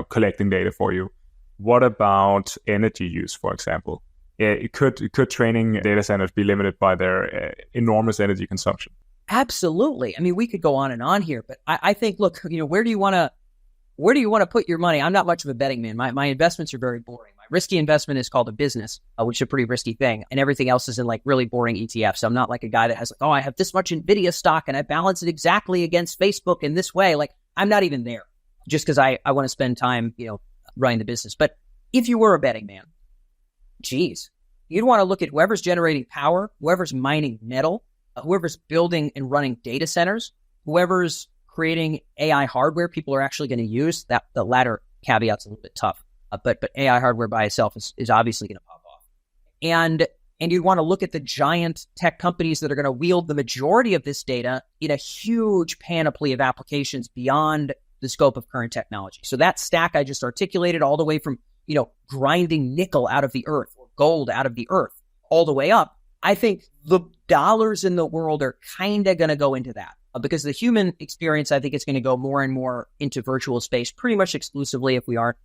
collecting data for you. What about energy use, for example? Could training data centers be limited by their enormous energy consumption? Absolutely. I mean, we could go on and on here, but I think, look, where do you want to put your money? I'm not much of a betting man. My investments are very boring. My risky investment is called a business, which is a pretty risky thing. And everything else is in like really boring ETFs. I'm not like a guy that has I have this much NVIDIA stock and I balance it exactly against Facebook in this way. Like I'm not even there just because I want to spend time, running the business. But if you were a betting man, geez, you'd want to look at whoever's generating power, whoever's mining metal, whoever's building and running data centers, whoever's creating AI hardware people are actually going to use. That the latter caveat's a little bit tough, but AI hardware by itself is obviously going to pop off. And you'd want to look at the giant tech companies that are going to wield the majority of this data in a huge panoply of applications beyond the scope of current technology. So that stack I just articulated, all the way from grinding nickel out of the earth or gold out of the earth, all the way up. I think the dollars in the world are kind of going to go into that because the human experience, I think, is going to go more and more into virtual space pretty much exclusively if we aren't,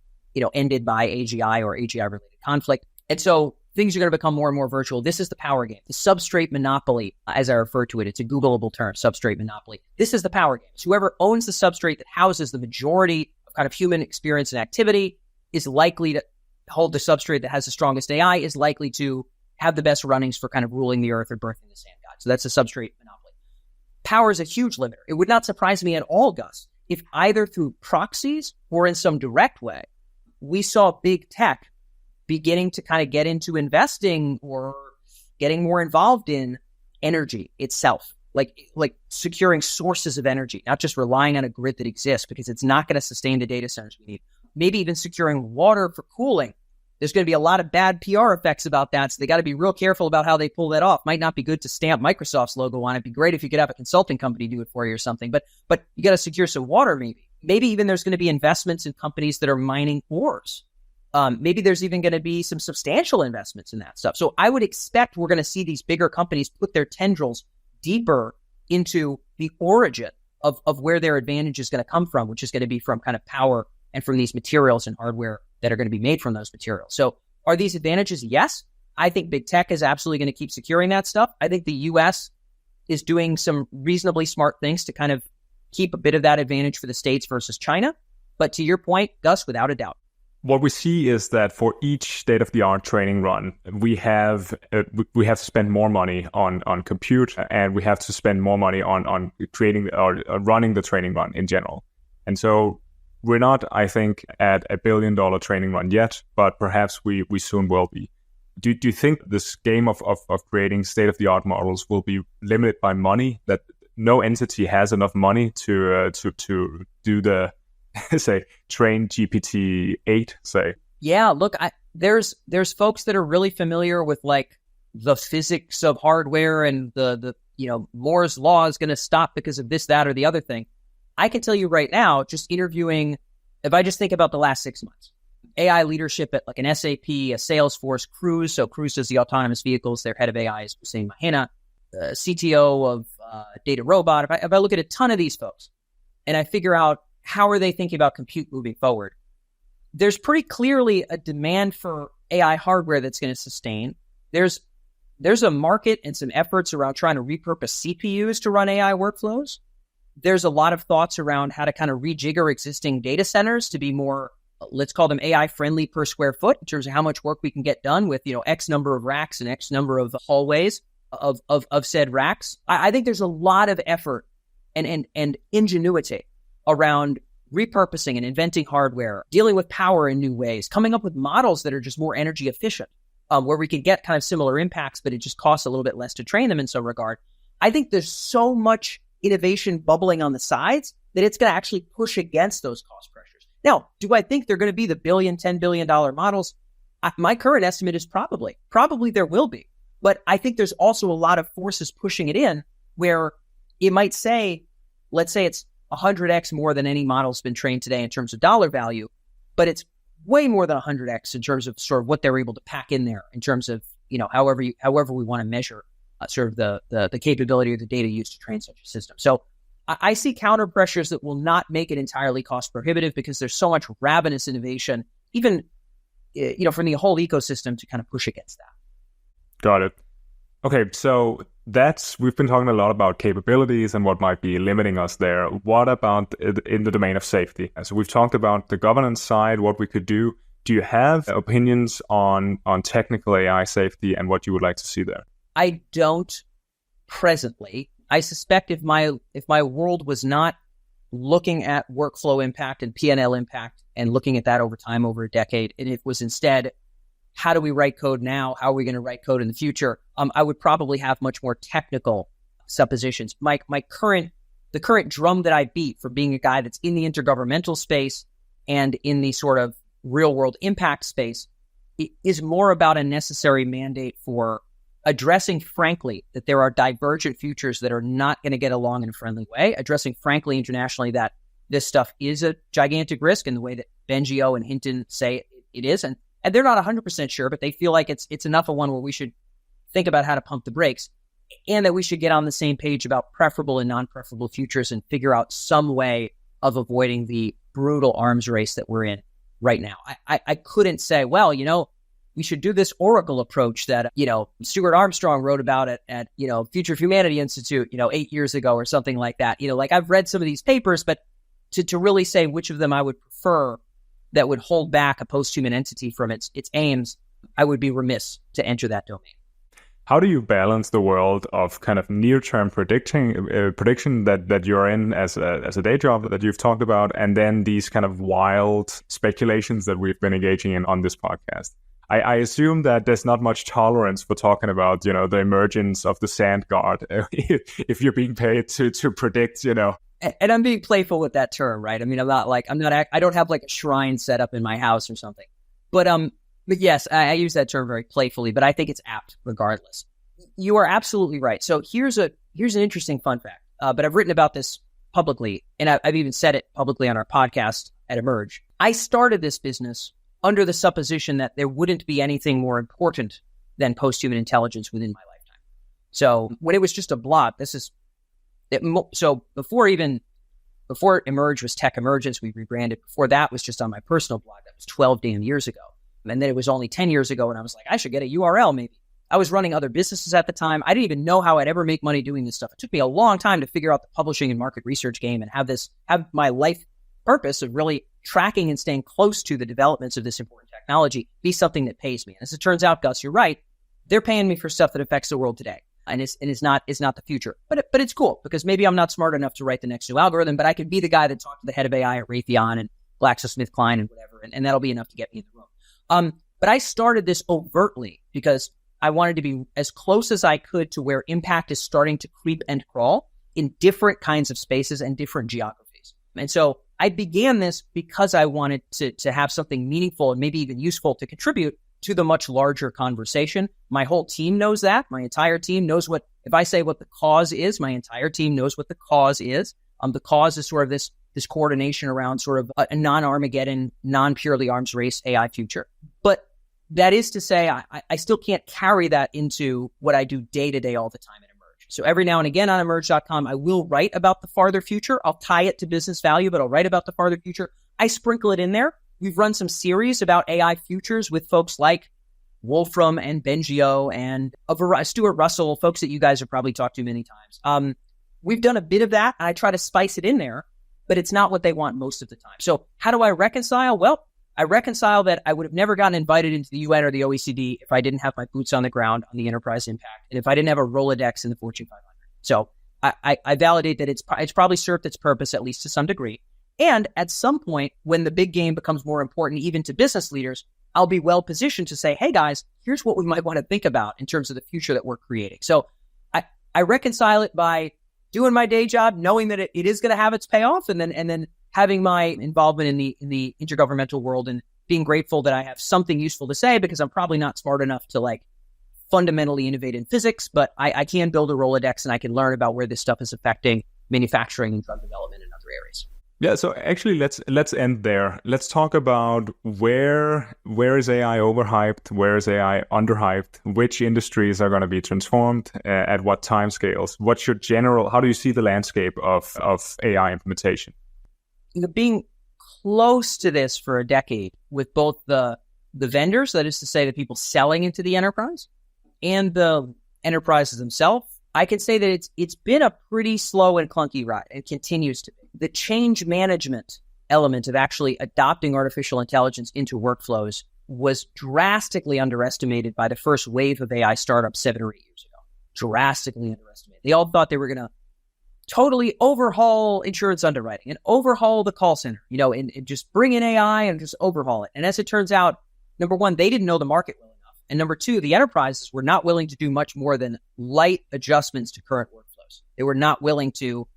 ended by AGI or AGI related conflict. And so things are going to become more and more virtual. This is the power game, the substrate monopoly, as I refer to it. It's a Googleable term, substrate monopoly. This is the power game. So whoever owns the substrate that houses the majority of kind of human experience and activity is likely to hold the substrate that has the strongest AI, is likely to have the best runnings for kind of ruling the earth or birthing the sand god. So that's a substrate monopoly. Power is a huge limiter. It would not surprise me at all, Gus, if either through proxies or in some direct way, we saw big tech beginning to kind of get into investing or getting more involved in energy itself, like securing sources of energy, not just relying on a grid that exists because it's not going to sustain the data centers we need. Maybe even securing water for cooling. There's going to be a lot of bad PR effects about that, so they got to be real careful about how they pull that off. Might not be good to stamp Microsoft's logo on it. It'd be great if you could have a consulting company do it for you or something, but you got to secure some water maybe. Maybe even there's going to be investments in companies that are mining ores. Maybe there's even going to be some substantial investments in that stuff. So I would expect we're going to see these bigger companies put their tendrils deeper into the origin of where their advantage is going to come from, which is going to be from kind of power and from these materials and hardware that are going to be made from those materials. So are these advantages? Yes. I think big tech is absolutely going to keep securing that stuff. I think the US is doing some reasonably smart things to kind of keep a bit of that advantage for the States versus China. But to your point, Gus, without a doubt. What we see is that for each state-of-the-art training run, we have to spend more money on compute, and we have to spend more money on creating or running the training run in general. And so we're not, I think, at $1 billion training run yet, but perhaps we soon will be. Do you think this game of creating state-of-the-art models will be limited by money, that no entity has enough money to do the say train GPT-8, say? Yeah, look, there's folks that are really familiar with like the physics of hardware and the Moore's law is going to stop because of this, that, or the other thing. I can tell you right now, just interviewing, if I just think about the last 6 months, AI leadership at like an SAP, a Salesforce, Cruise. So Cruise does the autonomous vehicles. Their head of AI is Hussein Mahina, CTO of Data Robot. If I look at a ton of these folks and I figure out how are they thinking about compute moving forward, there's pretty clearly a demand for AI hardware that's going to sustain. There's a market and some efforts around trying to repurpose CPUs to run AI workflows. There's a lot of thoughts around how to kind of rejigger existing data centers to be more, let's call them AI friendly per square foot in terms of how much work we can get done with, X number of racks and X number of hallways of said racks. I think there's a lot of effort and ingenuity around repurposing and inventing hardware, dealing with power in new ways, coming up with models that are just more energy efficient, where we can get kind of similar impacts, but it just costs a little bit less to train them in some regard. I think there's so much innovation bubbling on the sides that it's going to actually push against those cost pressures. Now, do I think they're going to be the $10 billion models? My current estimate is probably there will be, but I think there's also a lot of forces pushing it in where it might say, let's say it's 100x more than any model's been trained today in terms of dollar value, but it's way more than 100x in terms of sort of what they're able to pack in there in terms of, however we want to measure sort of the capability or the data used to train such a system. So I see counter pressures that will not make it entirely cost prohibitive because there's so much ravenous innovation, even, from the whole ecosystem to kind of push against that. Got it. Okay, so we've been talking a lot about capabilities and what might be limiting us there. What about in the domain of safety? So we've talked about the governance side, what we could do. Do you have opinions on technical AI safety and what you would like to see there? I don't presently. I suspect if my world was not looking at workflow impact and P&L impact and looking at that over time, over a decade, and it was instead, how do we write code now? How are we going to write code in the future? I would probably have much more technical suppositions. The current drum that I beat for being a guy that's in the intergovernmental space and in the sort of real world impact space is more about a necessary mandate for addressing frankly that there are divergent futures that are not going to get along in a friendly way, addressing frankly internationally that this stuff is a gigantic risk in the way that Bengio and Hinton say it is. And they're not 100% sure, but they feel like it's enough of one where we should think about how to pump the brakes and that we should get on the same page about preferable and non-preferable futures and figure out some way of avoiding the brutal arms race that we're in right now. I couldn't say, well, we should do this Oracle approach that, Stuart Armstrong wrote about it at, Future of Humanity Institute, 8 years ago or something like that. I've read some of these papers, but to really say which of them I would prefer that would hold back a post-human entity from its aims, I would be remiss to enter that domain. How do you balance the world of kind of near-term prediction that you're in as a day job that you've talked about, and then these kind of wild speculations that we've been engaging in on this podcast? I assume that there's not much tolerance for talking about, the emergence of the sand god if you're being paid to predict, And I'm being playful with that term, right? I mean, I don't have like a shrine set up in my house or something. But yes, I use that term very playfully, but I think it's apt regardless. You are absolutely right. So here's an interesting fun fact, but I've written about this publicly, and I've even said it publicly on our podcast at Emerge. I started this business under the supposition that there wouldn't be anything more important than post-human intelligence within my lifetime. So when it was just a blot, so before Emerge was Tech Emergence, we rebranded. Before that was just on my personal blog. That was 12 damn years ago. And then it was only 10 years ago, and I was like, I should get a URL maybe. I was running other businesses at the time. I didn't even know how I'd ever make money doing this stuff. It took me a long time to figure out the publishing and market research game and have my life purpose of really tracking and staying close to the developments of this important technology be something that pays me. And as it turns out, Gus, you're right. They're paying me for stuff that affects the world today. And it's not the future. But it's cool because maybe I'm not smart enough to write the next new algorithm, but I could be the guy that talked to the head of AI at Raytheon and GlaxoSmithKline and whatever, and that'll be enough to get me in the room. But I started this overtly because I wanted to be as close as I could to where impact is starting to creep and crawl in different kinds of spaces and different geographies. And so I began this because I wanted to have something meaningful and maybe even useful to contribute to the much larger conversation. My whole team knows that. My entire team knows if I say what the cause is, my entire team knows what the cause is. The cause is sort of this coordination around sort of a non-Armageddon, non-purely arms race AI future. But that is to say, I still can't carry that into what I do day to day all the time at Emerge. So every now and again on emerge.com, I will write about the farther future. I'll tie it to business value, but I'll write about the farther future. I sprinkle it in there. We've run some series about AI futures with folks like Wolfram and Bengio and Stuart Russell, folks that you guys have probably talked to many times. We've done a bit of that, and I try to spice it in there, but it's not what they want most of the time. So how do I reconcile? Well, I reconcile that I would have never gotten invited into the UN or the OECD if I didn't have my boots on the ground on the enterprise impact, and if I didn't have a Rolodex in the Fortune 500. So I validate that it's probably served its purpose, at least to some degree. And at some point, when the big game becomes more important, even to business leaders, I'll be well positioned to say, hey guys, here's what we might want to think about in terms of the future that we're creating. So I reconcile it by doing my day job, knowing that it is going to have its payoff, and then having my involvement in the intergovernmental world and being grateful that I have something useful to say, because I'm probably not smart enough to fundamentally innovate in physics, but I can build a Rolodex and I can learn about where this stuff is affecting manufacturing and drug development and other areas. Yeah, so actually let's end there. Let's talk about where is AI overhyped, where is AI underhyped, which industries are going to be transformed, at what timescales. How do you see the landscape of AI implementation? Being close to this for a decade with both the vendors, that is to say the people selling into the enterprise, and the enterprises themselves, I can say that it's been a pretty slow and clunky ride. It continues to be. The change management element of actually adopting artificial intelligence into workflows was drastically underestimated by the first wave of AI startups 7 or 8 years ago. Drastically underestimated. They all thought they were going to totally overhaul insurance underwriting and overhaul the call center, and just bring in AI and just overhaul it. And as it turns out, number one, they didn't know the market well enough. And number two, the enterprises were not willing to do much more than light adjustments to current workflows. They were not willing to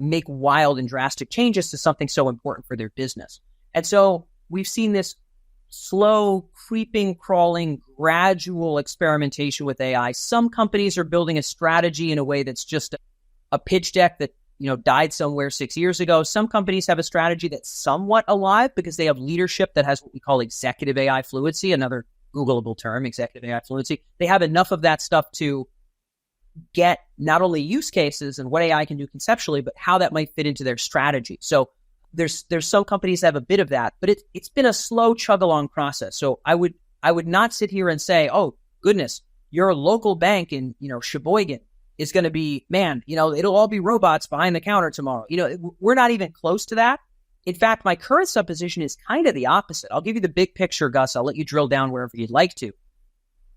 make wild and drastic changes to something so important for their business. And so we've seen this slow, creeping, crawling, gradual experimentation with AI. Some companies are building a strategy in a way that's just a pitch deck that, died somewhere 6 years ago. Some companies have a strategy that's somewhat alive because they have leadership that has what we call executive AI fluency, another Googleable term, executive AI fluency. They have enough of that stuff to get not only use cases and what AI can do conceptually, but how that might fit into their strategy. So there's some companies that have a bit of that, but it's been a slow chug along process. So I would not sit here and say, oh goodness, your local bank in Sheboygan is going to be, it'll all be robots behind the counter tomorrow. We're not even close to that. In fact, my current supposition is kind of the opposite. I'll give you the big picture, Gus. I'll let you drill down wherever you'd like to.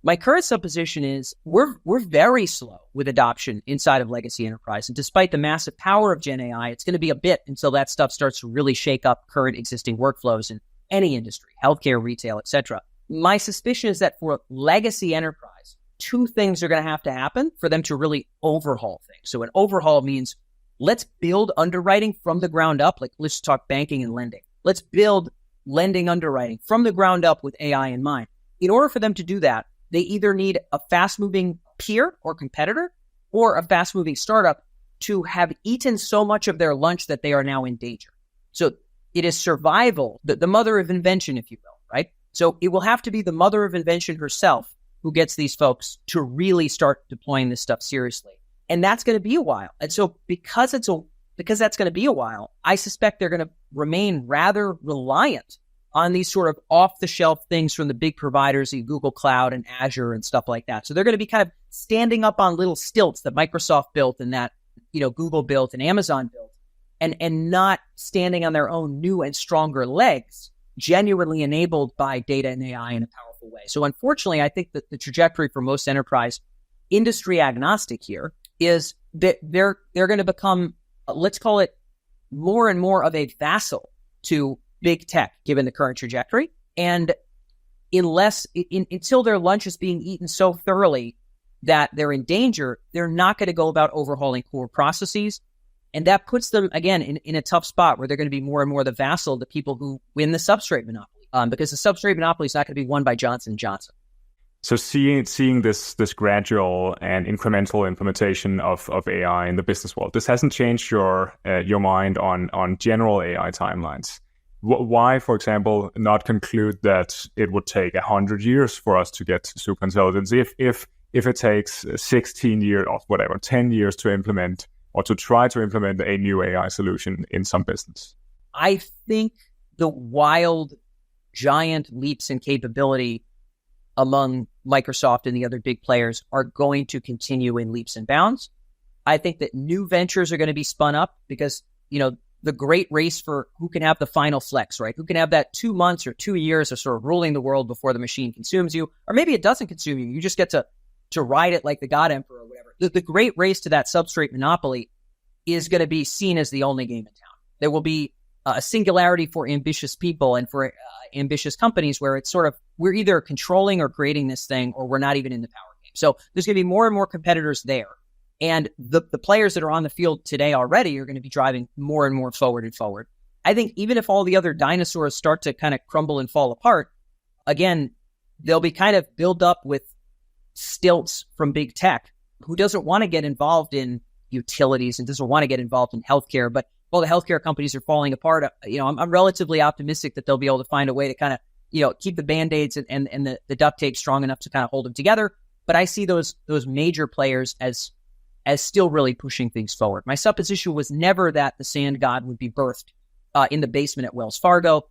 My current supposition is we're very slow with adoption inside of legacy enterprise. And despite the massive power of Gen AI, it's going to be a bit until that stuff starts to really shake up current existing workflows in any industry, healthcare, retail, etc. My suspicion is that for legacy enterprise, 2 things are going to have to happen for them to really overhaul things. So an overhaul means let's build underwriting from the ground up. Let's talk banking and lending. Let's build lending underwriting from the ground up with AI in mind. In order for them to do that, they either need a fast-moving peer or competitor or a fast-moving startup to have eaten so much of their lunch that they are now in danger. So it is survival, the mother of invention, if you will, right? So it will have to be the mother of invention herself who gets these folks to really start deploying this stuff seriously. And that's going to be a while. And so because that's going to be a while, I suspect they're going to remain rather reliant on these sort of off-the-shelf things from the big providers in Google Cloud and Azure and stuff like that. So they're going to be kind of standing up on little stilts that Microsoft built and that Google built and Amazon built. and not standing on their own new and stronger legs, genuinely enabled by data and AI in a powerful way. So unfortunately, I think that the trajectory for most enterprise industry agnostic here is that they're going to become, let's call it, more and more of a vassal to big tech, given the current trajectory. And until their lunch is being eaten so thoroughly that they're in danger, they're not going to go about overhauling core processes. And that puts them, again, in a tough spot where they're going to be more and more the vassal to people who win the substrate monopoly, because the substrate monopoly is not going to be won by Johnson & Johnson. So seeing this gradual and incremental implementation of AI in the business world, this hasn't changed your mind on general AI timelines. Why, for example, not conclude that it would take 100 years for us to get to superintelligence if it takes 16 years or whatever, 10 years to implement or to try to implement a new AI solution in some business? I think the wild, giant leaps in capability among Microsoft and the other big players are going to continue in leaps and bounds. I think that new ventures are going to be spun up because, the great race for who can have the final flex, right? Who can have that 2 months or 2 years of sort of ruling the world before the machine consumes you, or maybe it doesn't consume you. You just get to ride it like the God Emperor or whatever. The great race to that substrate monopoly is going to be seen as the only game in town. There will be a singularity for ambitious people and for ambitious companies where it's sort of, we're either controlling or creating this thing, or we're not even in the power game. So there's going to be more and more competitors there. And the players that are on the field today already are going to be driving more and more forward and forward. I think even if all the other dinosaurs start to kind of crumble and fall apart, again, they'll be kind of built up with stilts from big tech, who doesn't want to get involved in utilities and doesn't want to get involved in healthcare. But while the healthcare companies are falling apart, I'm relatively optimistic that they'll be able to find a way to kind of, keep the Band-Aids and the duct tape strong enough to kind of hold them together. But I see those major players as still really pushing things forward. My supposition was never that the sand god would be birthed in the basement at Wells Fargo.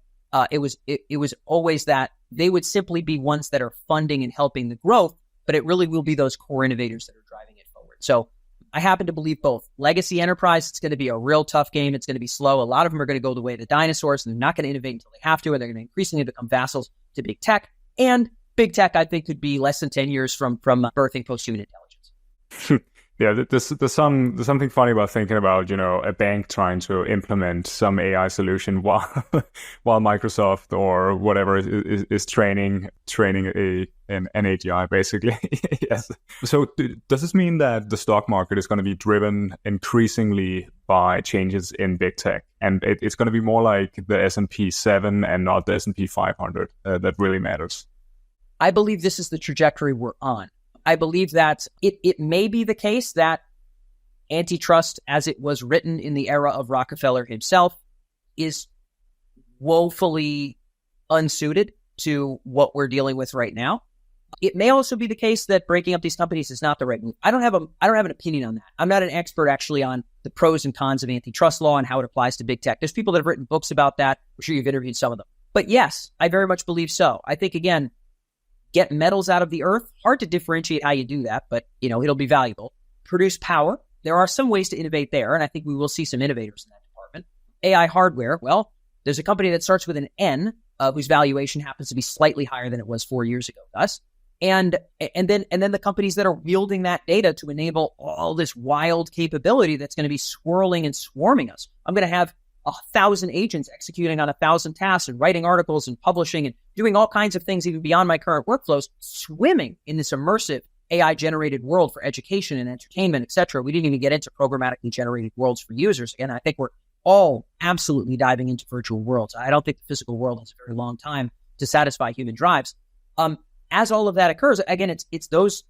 It was always that they would simply be ones that are funding and helping the growth, but it really will be those core innovators that are driving it forward. So I happen to believe both. Legacy enterprise, it's going to be a real tough game. It's going to be slow. A lot of them are going to go the way of the dinosaurs, and they're not going to innovate until they have to, and they're going to increasingly become vassals to big tech. And big tech, I think, could be less than 10 years from birthing post-human intelligence. Yeah, there's something funny about thinking about, a bank trying to implement some AI solution while Microsoft or whatever is training an AGI, basically. Yes. So does this mean that the stock market is going to be driven increasingly by changes in big tech, and it's going to be more like the S&P 7 and not the S&P 500 that really matters? I believe this is the trajectory we're on. I believe that it may be the case that antitrust, as it was written in the era of Rockefeller himself, is woefully unsuited to what we're dealing with right now. It may also be the case that breaking up these companies is not the right move. I don't have an opinion on that. I'm not an expert actually on the pros and cons of antitrust law and how it applies to big tech. There's people that have written books about that. I'm sure you've interviewed some of them. But yes, I very much believe so. I think, again, get metals out of the earth. Hard to differentiate how you do that, but it'll be valuable. Produce power. There are some ways to innovate there, and I think we will see some innovators in that department. AI hardware. Well, there's a company that starts with an N, whose valuation happens to be slightly higher than it was 4 years ago, thus. And then the companies that are wielding that data to enable all this wild capability that's going to be swirling and swarming us. I'm going to have 1,000 agents executing on 1,000 tasks and writing articles and publishing and doing all kinds of things even beyond my current workflows, swimming in this immersive AI-generated world for education and entertainment, etc. We didn't even get into programmatically generated worlds for users. Again, I think we're all absolutely diving into virtual worlds. I don't think the physical world has a very long time to satisfy human drives. As all of that occurs, again, it's those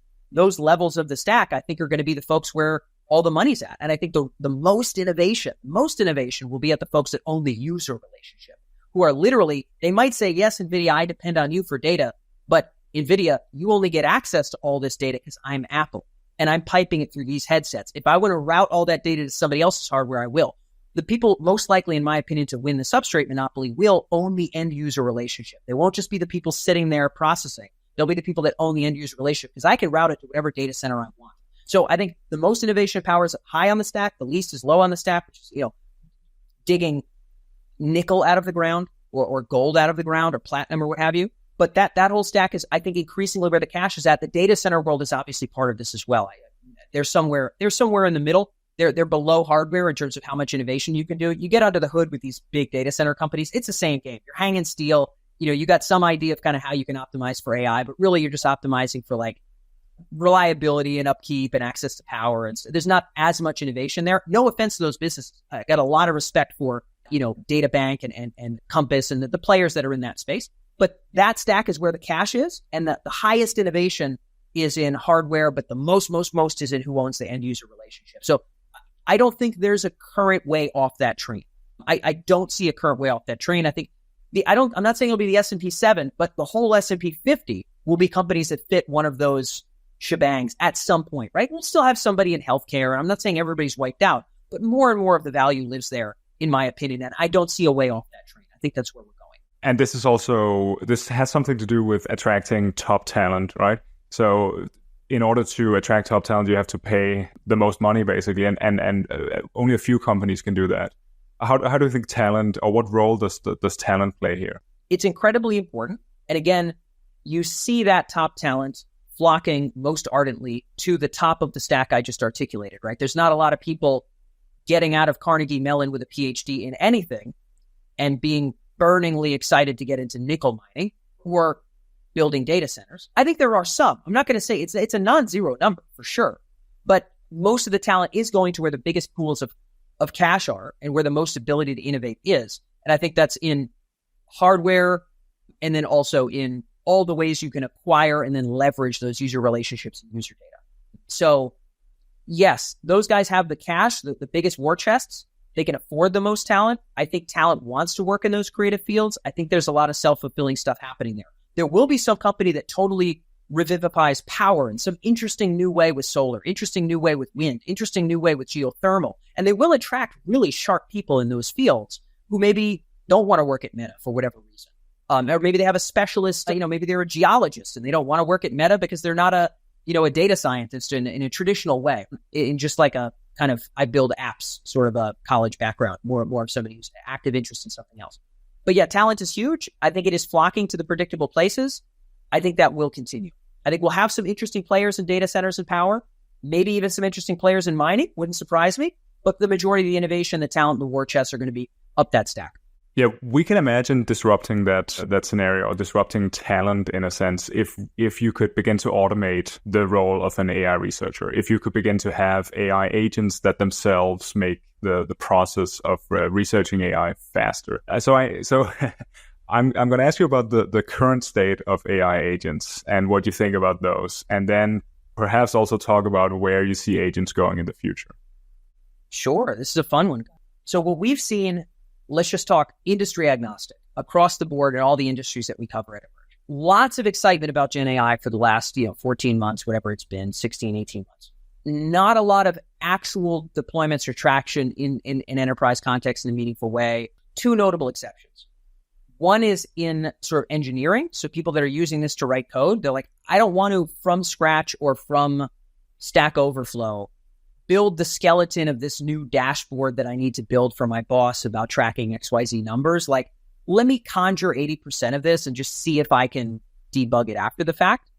levels of the stack I think are going to be the folks where all the money's at. And I think the most innovation will be at the folks that own the user relationship, who are literally, they might say, yes, NVIDIA, I depend on you for data, but NVIDIA, you only get access to all this data because I'm Apple and I'm piping it through these headsets. If I want to route all that data to somebody else's hardware, I will. The people most likely, in my opinion, to win the substrate monopoly will own the end user relationship. They won't just be the people sitting there processing. They'll be the people that own the end user relationship because I can route it to whatever data center I want. So I think the most innovation power is high on the stack. The least is low on the stack, which is, digging nickel out of the ground or gold out of the ground or platinum or what have you. But that whole stack is, I think, increasingly where the cash is at. The data center world is obviously part of this as well. They're somewhere in the middle. They're below hardware in terms of how much innovation you can do. You get under the hood with these big data center companies, it's the same game. You're hanging steel. You got some idea of kind of how you can optimize for AI, but really you're just optimizing for like reliability and upkeep and access to power. And so there's not as much innovation there. No offense to those businesses. I got a lot of respect for, DataBank and Compass and the players that are in that space. But that stack is where the cash is. And the highest innovation is in hardware, but the most is in who owns the end user relationship. So I don't think there's a current way off that train. I don't see a current way off that train. I think I'm not saying it'll be the S&P 7, but the whole S&P 50 will be companies that fit one of those shebangs at some point, right? We'll still have somebody in healthcare. And I'm not saying everybody's wiped out, but more and more of the value lives there, in my opinion. And I don't see a way off that train. I think that's where we're going. And this has something to do with attracting top talent, right? So in order to attract top talent, you have to pay the most money, basically, and only a few companies can do that. How do you think talent, or what role does talent play here? It's incredibly important. And again, you see that top talent flocking most ardently to the top of the stack I just articulated, right? There's not a lot of people getting out of Carnegie Mellon with a PhD in anything and being burningly excited to get into nickel mining or building data centers. I think there are some. I'm not going to say it's a non-zero number for sure, but most of the talent is going to where the biggest pools of cash are and where the most ability to innovate is. And I think that's in hardware and then also in all the ways you can acquire and then leverage those user relationships and user data. So yes, those guys have the cash, the biggest war chests. They can afford the most talent. I think talent wants to work in those creative fields. I think there's a lot of self-fulfilling stuff happening there. There will be some company that totally revivifies power in some interesting new way with solar, interesting new way with wind, interesting new way with geothermal. And they will attract really sharp people in those fields who maybe don't want to work at Meta for whatever reason. Or maybe they have a specialist, maybe they're a geologist and they don't want to work at Meta because they're not a data scientist in a traditional way, in just like a kind of, I build apps sort of a college background, more of somebody who's active interest in something else. But yeah, talent is huge. I think it is flocking to the predictable places. I think that will continue. I think we'll have some interesting players in data centers and power, maybe even some interesting players in mining. Wouldn't surprise me. But the majority of the innovation, the talent, the war chests are going to be up that stack. Yeah, we can imagine disrupting that scenario, or disrupting talent in a sense, if you could begin to automate the role of an AI researcher, if you could begin to have AI agents that themselves make the process of researching AI faster. So I'm going to ask you about the current state of AI agents and what you think about those, and then perhaps also talk about where you see agents going in the future. Sure, this is a fun one. So what we've seen, let's just talk industry agnostic across the board in all the industries that we cover at Emerge. Lots of excitement about Gen AI for the last 14 months, whatever it's been, 16, 18 months. Not a lot of actual deployments or traction in enterprise context in a meaningful way. Two notable exceptions. One is in sort of engineering. So people that are using this to write code, they're like, I don't want to from scratch or from Stack Overflow build the skeleton of this new dashboard that I need to build for my boss about tracking XYZ numbers. Like, let me conjure 80% of this and just see if I can debug it after the fact.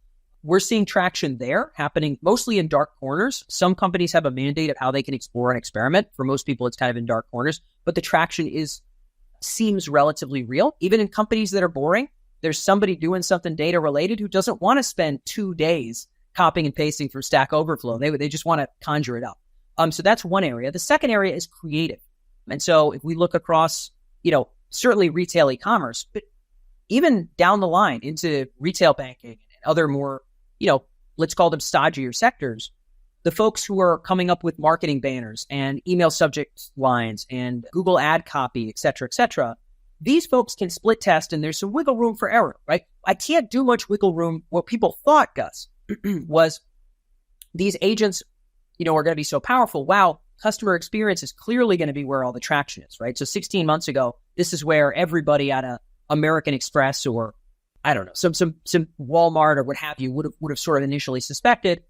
We're seeing traction there happening mostly in dark corners. Some companies have a mandate of how they can explore and experiment. For most people, it's kind of in dark corners, but the traction seems relatively real. Even in companies that are boring, there's somebody doing something data related who doesn't want to spend 2 days copying and pasting through Stack Overflow. They just want to conjure it up. So that's one area. The second area is creative. And so if we look across, certainly retail e-commerce, but even down the line into retail banking and other more, let's call them stodgier sectors, the folks who are coming up with marketing banners and email subject lines and Google ad copy, et cetera, these folks can split test and there's some wiggle room for error, right? I can't do much wiggle room. What people thought, Gus, was these agents, are going to be so powerful. Wow, customer experience is clearly going to be where all the traction is, right? So 16 months ago, this is where everybody at a American Express or I don't know, some Walmart or what have you would have sort of initially suspected.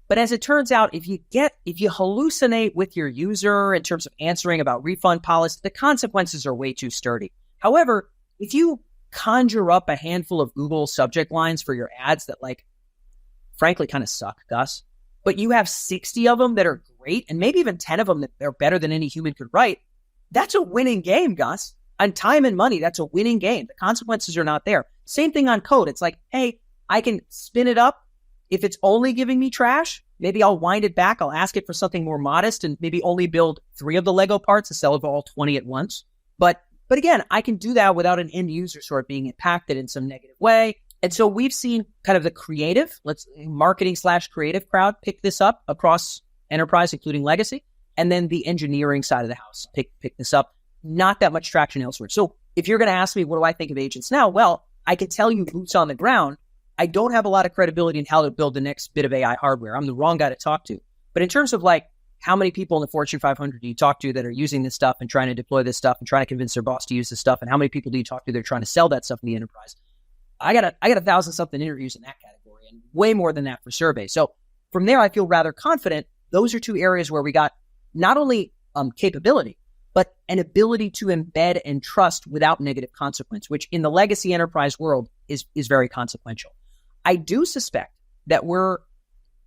But as it turns out, if you hallucinate with your user in terms of answering about refund policy, the consequences are way too sturdy. However, if you conjure up a handful of Google subject lines for your ads that, like, frankly kind of suck, Gus, but you have 60 of them that are great, and maybe even 10 of them that are better than any human could write, that's a winning game, Gus. On time and money, that's a winning game. The consequences are not there. Same thing on code. It's like, hey, I can spin it up. If it's only giving me trash, maybe I'll wind it back. I'll ask it for something more modest and maybe only build 3 of the Lego parts instead of all 20 at once. But again, I can do that without an end user sort of being impacted in some negative way. And so we've seen kind of the creative, marketing/creative crowd pick this up across enterprise, including legacy. And then the engineering side of the house pick this up. Not that much traction elsewhere. So if you're going to ask me, what do I think of agents now? Well, I can tell you boots on the ground. I don't have a lot of credibility in how to build the next bit of AI hardware. I'm the wrong guy to talk to. But in terms of, like, how many people in the Fortune 500 do you talk to that are using this stuff and trying to deploy this stuff and trying to convince their boss to use this stuff? And how many people do you talk to that are trying to sell that stuff in the enterprise? I got 1,000-something interviews in that category and way more than that for surveys. So from there, I feel rather confident. Those are 2 areas where we got not only capability, but an ability to embed and trust without negative consequence, which in the legacy enterprise world is very consequential. I do suspect that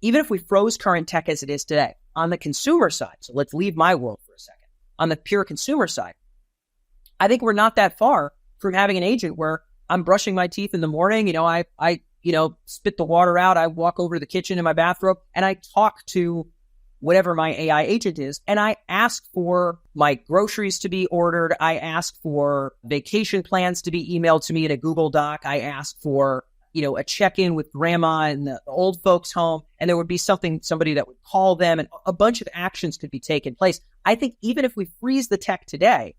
even if we froze current tech as it is today, on the consumer side, so let's leave my world for a second, on the pure consumer side, I think we're not that far from having an agent where I'm brushing my teeth in the morning, I spit the water out, I walk over to the kitchen in my bathrobe, and I talk to whatever my AI agent is, and I ask for my groceries to be ordered, I ask for vacation plans to be emailed to me in a Google Doc, I ask for a check-in with grandma in the old folks' home, and there would be somebody that would call them, and a bunch of actions could be taken place. I think even if we freeze the tech today,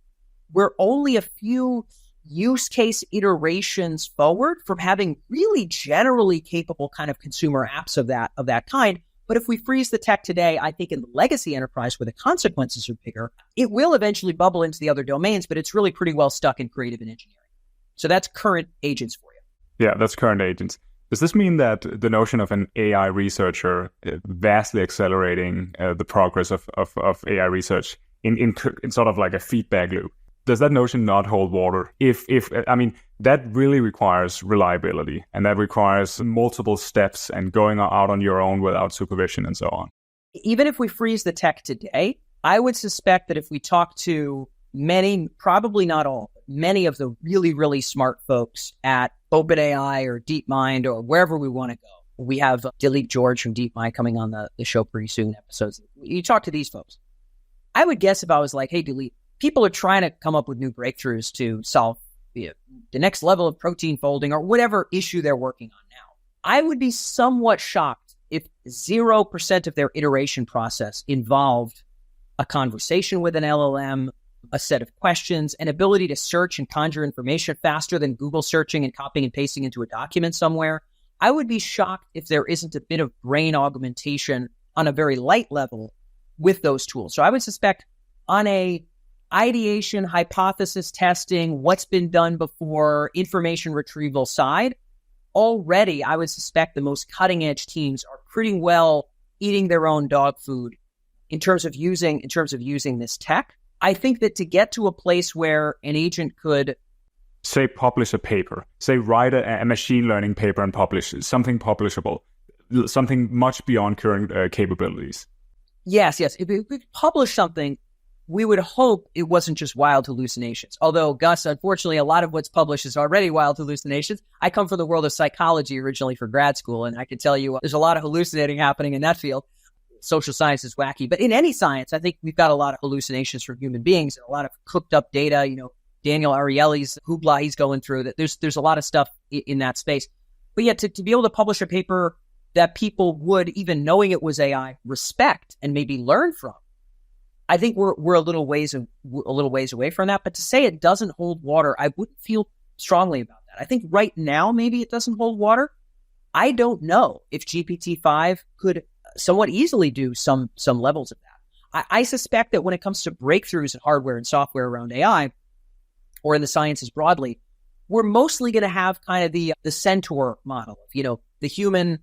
we're only a few use case iterations forward from having really generally capable kind of consumer apps of that kind. But if we freeze the tech today, I think in the legacy enterprise where the consequences are bigger, it will eventually bubble into the other domains, but it's really pretty well stuck in creative and engineering. So that's current agents for you. Yeah, that's current agents. Does this mean that the notion of an AI researcher vastly accelerating the progress of AI research in sort of like a feedback loop? Does that notion not hold water? That really requires reliability, and that requires multiple steps and going out on your own without supervision and so on. Even if we freeze the tech today, I would suspect that if we talk to many, probably not all, many of the really, really smart folks at OpenAI or DeepMind or wherever we want to go. We have Dilip George from DeepMind coming on the show pretty soon, episodes. You talk to these folks. I would guess if I was like, hey, Dilip, people are trying to come up with new breakthroughs to solve the next level of protein folding or whatever issue they're working on now. I would be somewhat shocked if 0% of their iteration process involved a conversation with an LLM, a set of questions, an ability to search and conjure information faster than Google searching and copying and pasting into a document somewhere. I would be shocked if there isn't a bit of brain augmentation on a very light level with those tools. So I would suspect on a ideation, hypothesis testing, what's been done before, information retrieval side, already I would suspect the most cutting edge teams are pretty well eating their own dog food in terms of using this tech. I think that to get to a place where an agent could say publish a paper, say write a machine learning paper and publish something publishable, something much beyond current capabilities. Yes. If we could publish something, we would hope it wasn't just wild hallucinations. Although, Gus, unfortunately, a lot of what's published is already wild hallucinations. I come from the world of psychology originally for grad school, and I can tell you there's a lot of hallucinating happening in that field. Social science is wacky. But in any science, I think we've got a lot of hallucinations from human beings and a lot of cooked up data. Daniel Ariely's hoopla he's going through, that there's a lot of stuff in that space. But yet to be able to publish a paper that people would, even knowing it was AI, respect and maybe learn from, I think we're a little ways away from that. But to say it doesn't hold water, I wouldn't feel strongly about that. I think right now maybe it doesn't hold water. I don't know if GPT-5 could somewhat easily do some levels of that. I suspect that when it comes to breakthroughs in hardware and software around AI, or in the sciences broadly, we're mosely going to have kind of the centaur model of, the human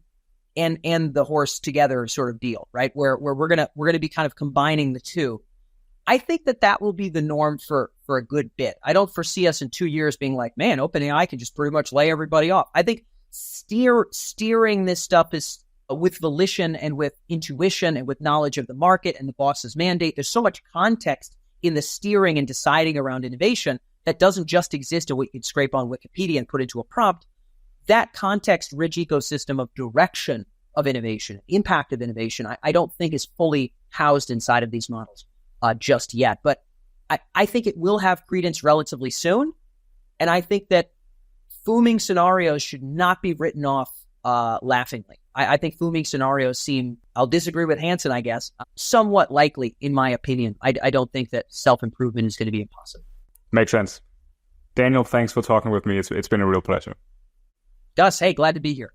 and the horse together sort of deal, right? Where we're gonna be kind of combining the two. I think that will be the norm for a good bit. I don't foresee us in 2 years being like, man, OpenAI can just pretty much lay everybody off. I think steering this stuff is with volition and with intuition and with knowledge of the market and the boss's mandate. There's so much context in the steering and deciding around innovation that doesn't just exist in what you can scrape on Wikipedia and put into a prompt. That context-rich ecosystem of direction of innovation, impact of innovation, I don't think is fully housed inside of these models just yet. But I think it will have credence relatively soon. And I think that fooming scenarios should not be written off laughingly. I think fooming scenarios seem, I'll disagree with Hansen, I guess, somewhat likely, in my opinion. I don't think that self-improvement is going to be impossible. Makes sense. Daniel, thanks for talking with me. It's been a real pleasure. Gus, hey, glad to be here.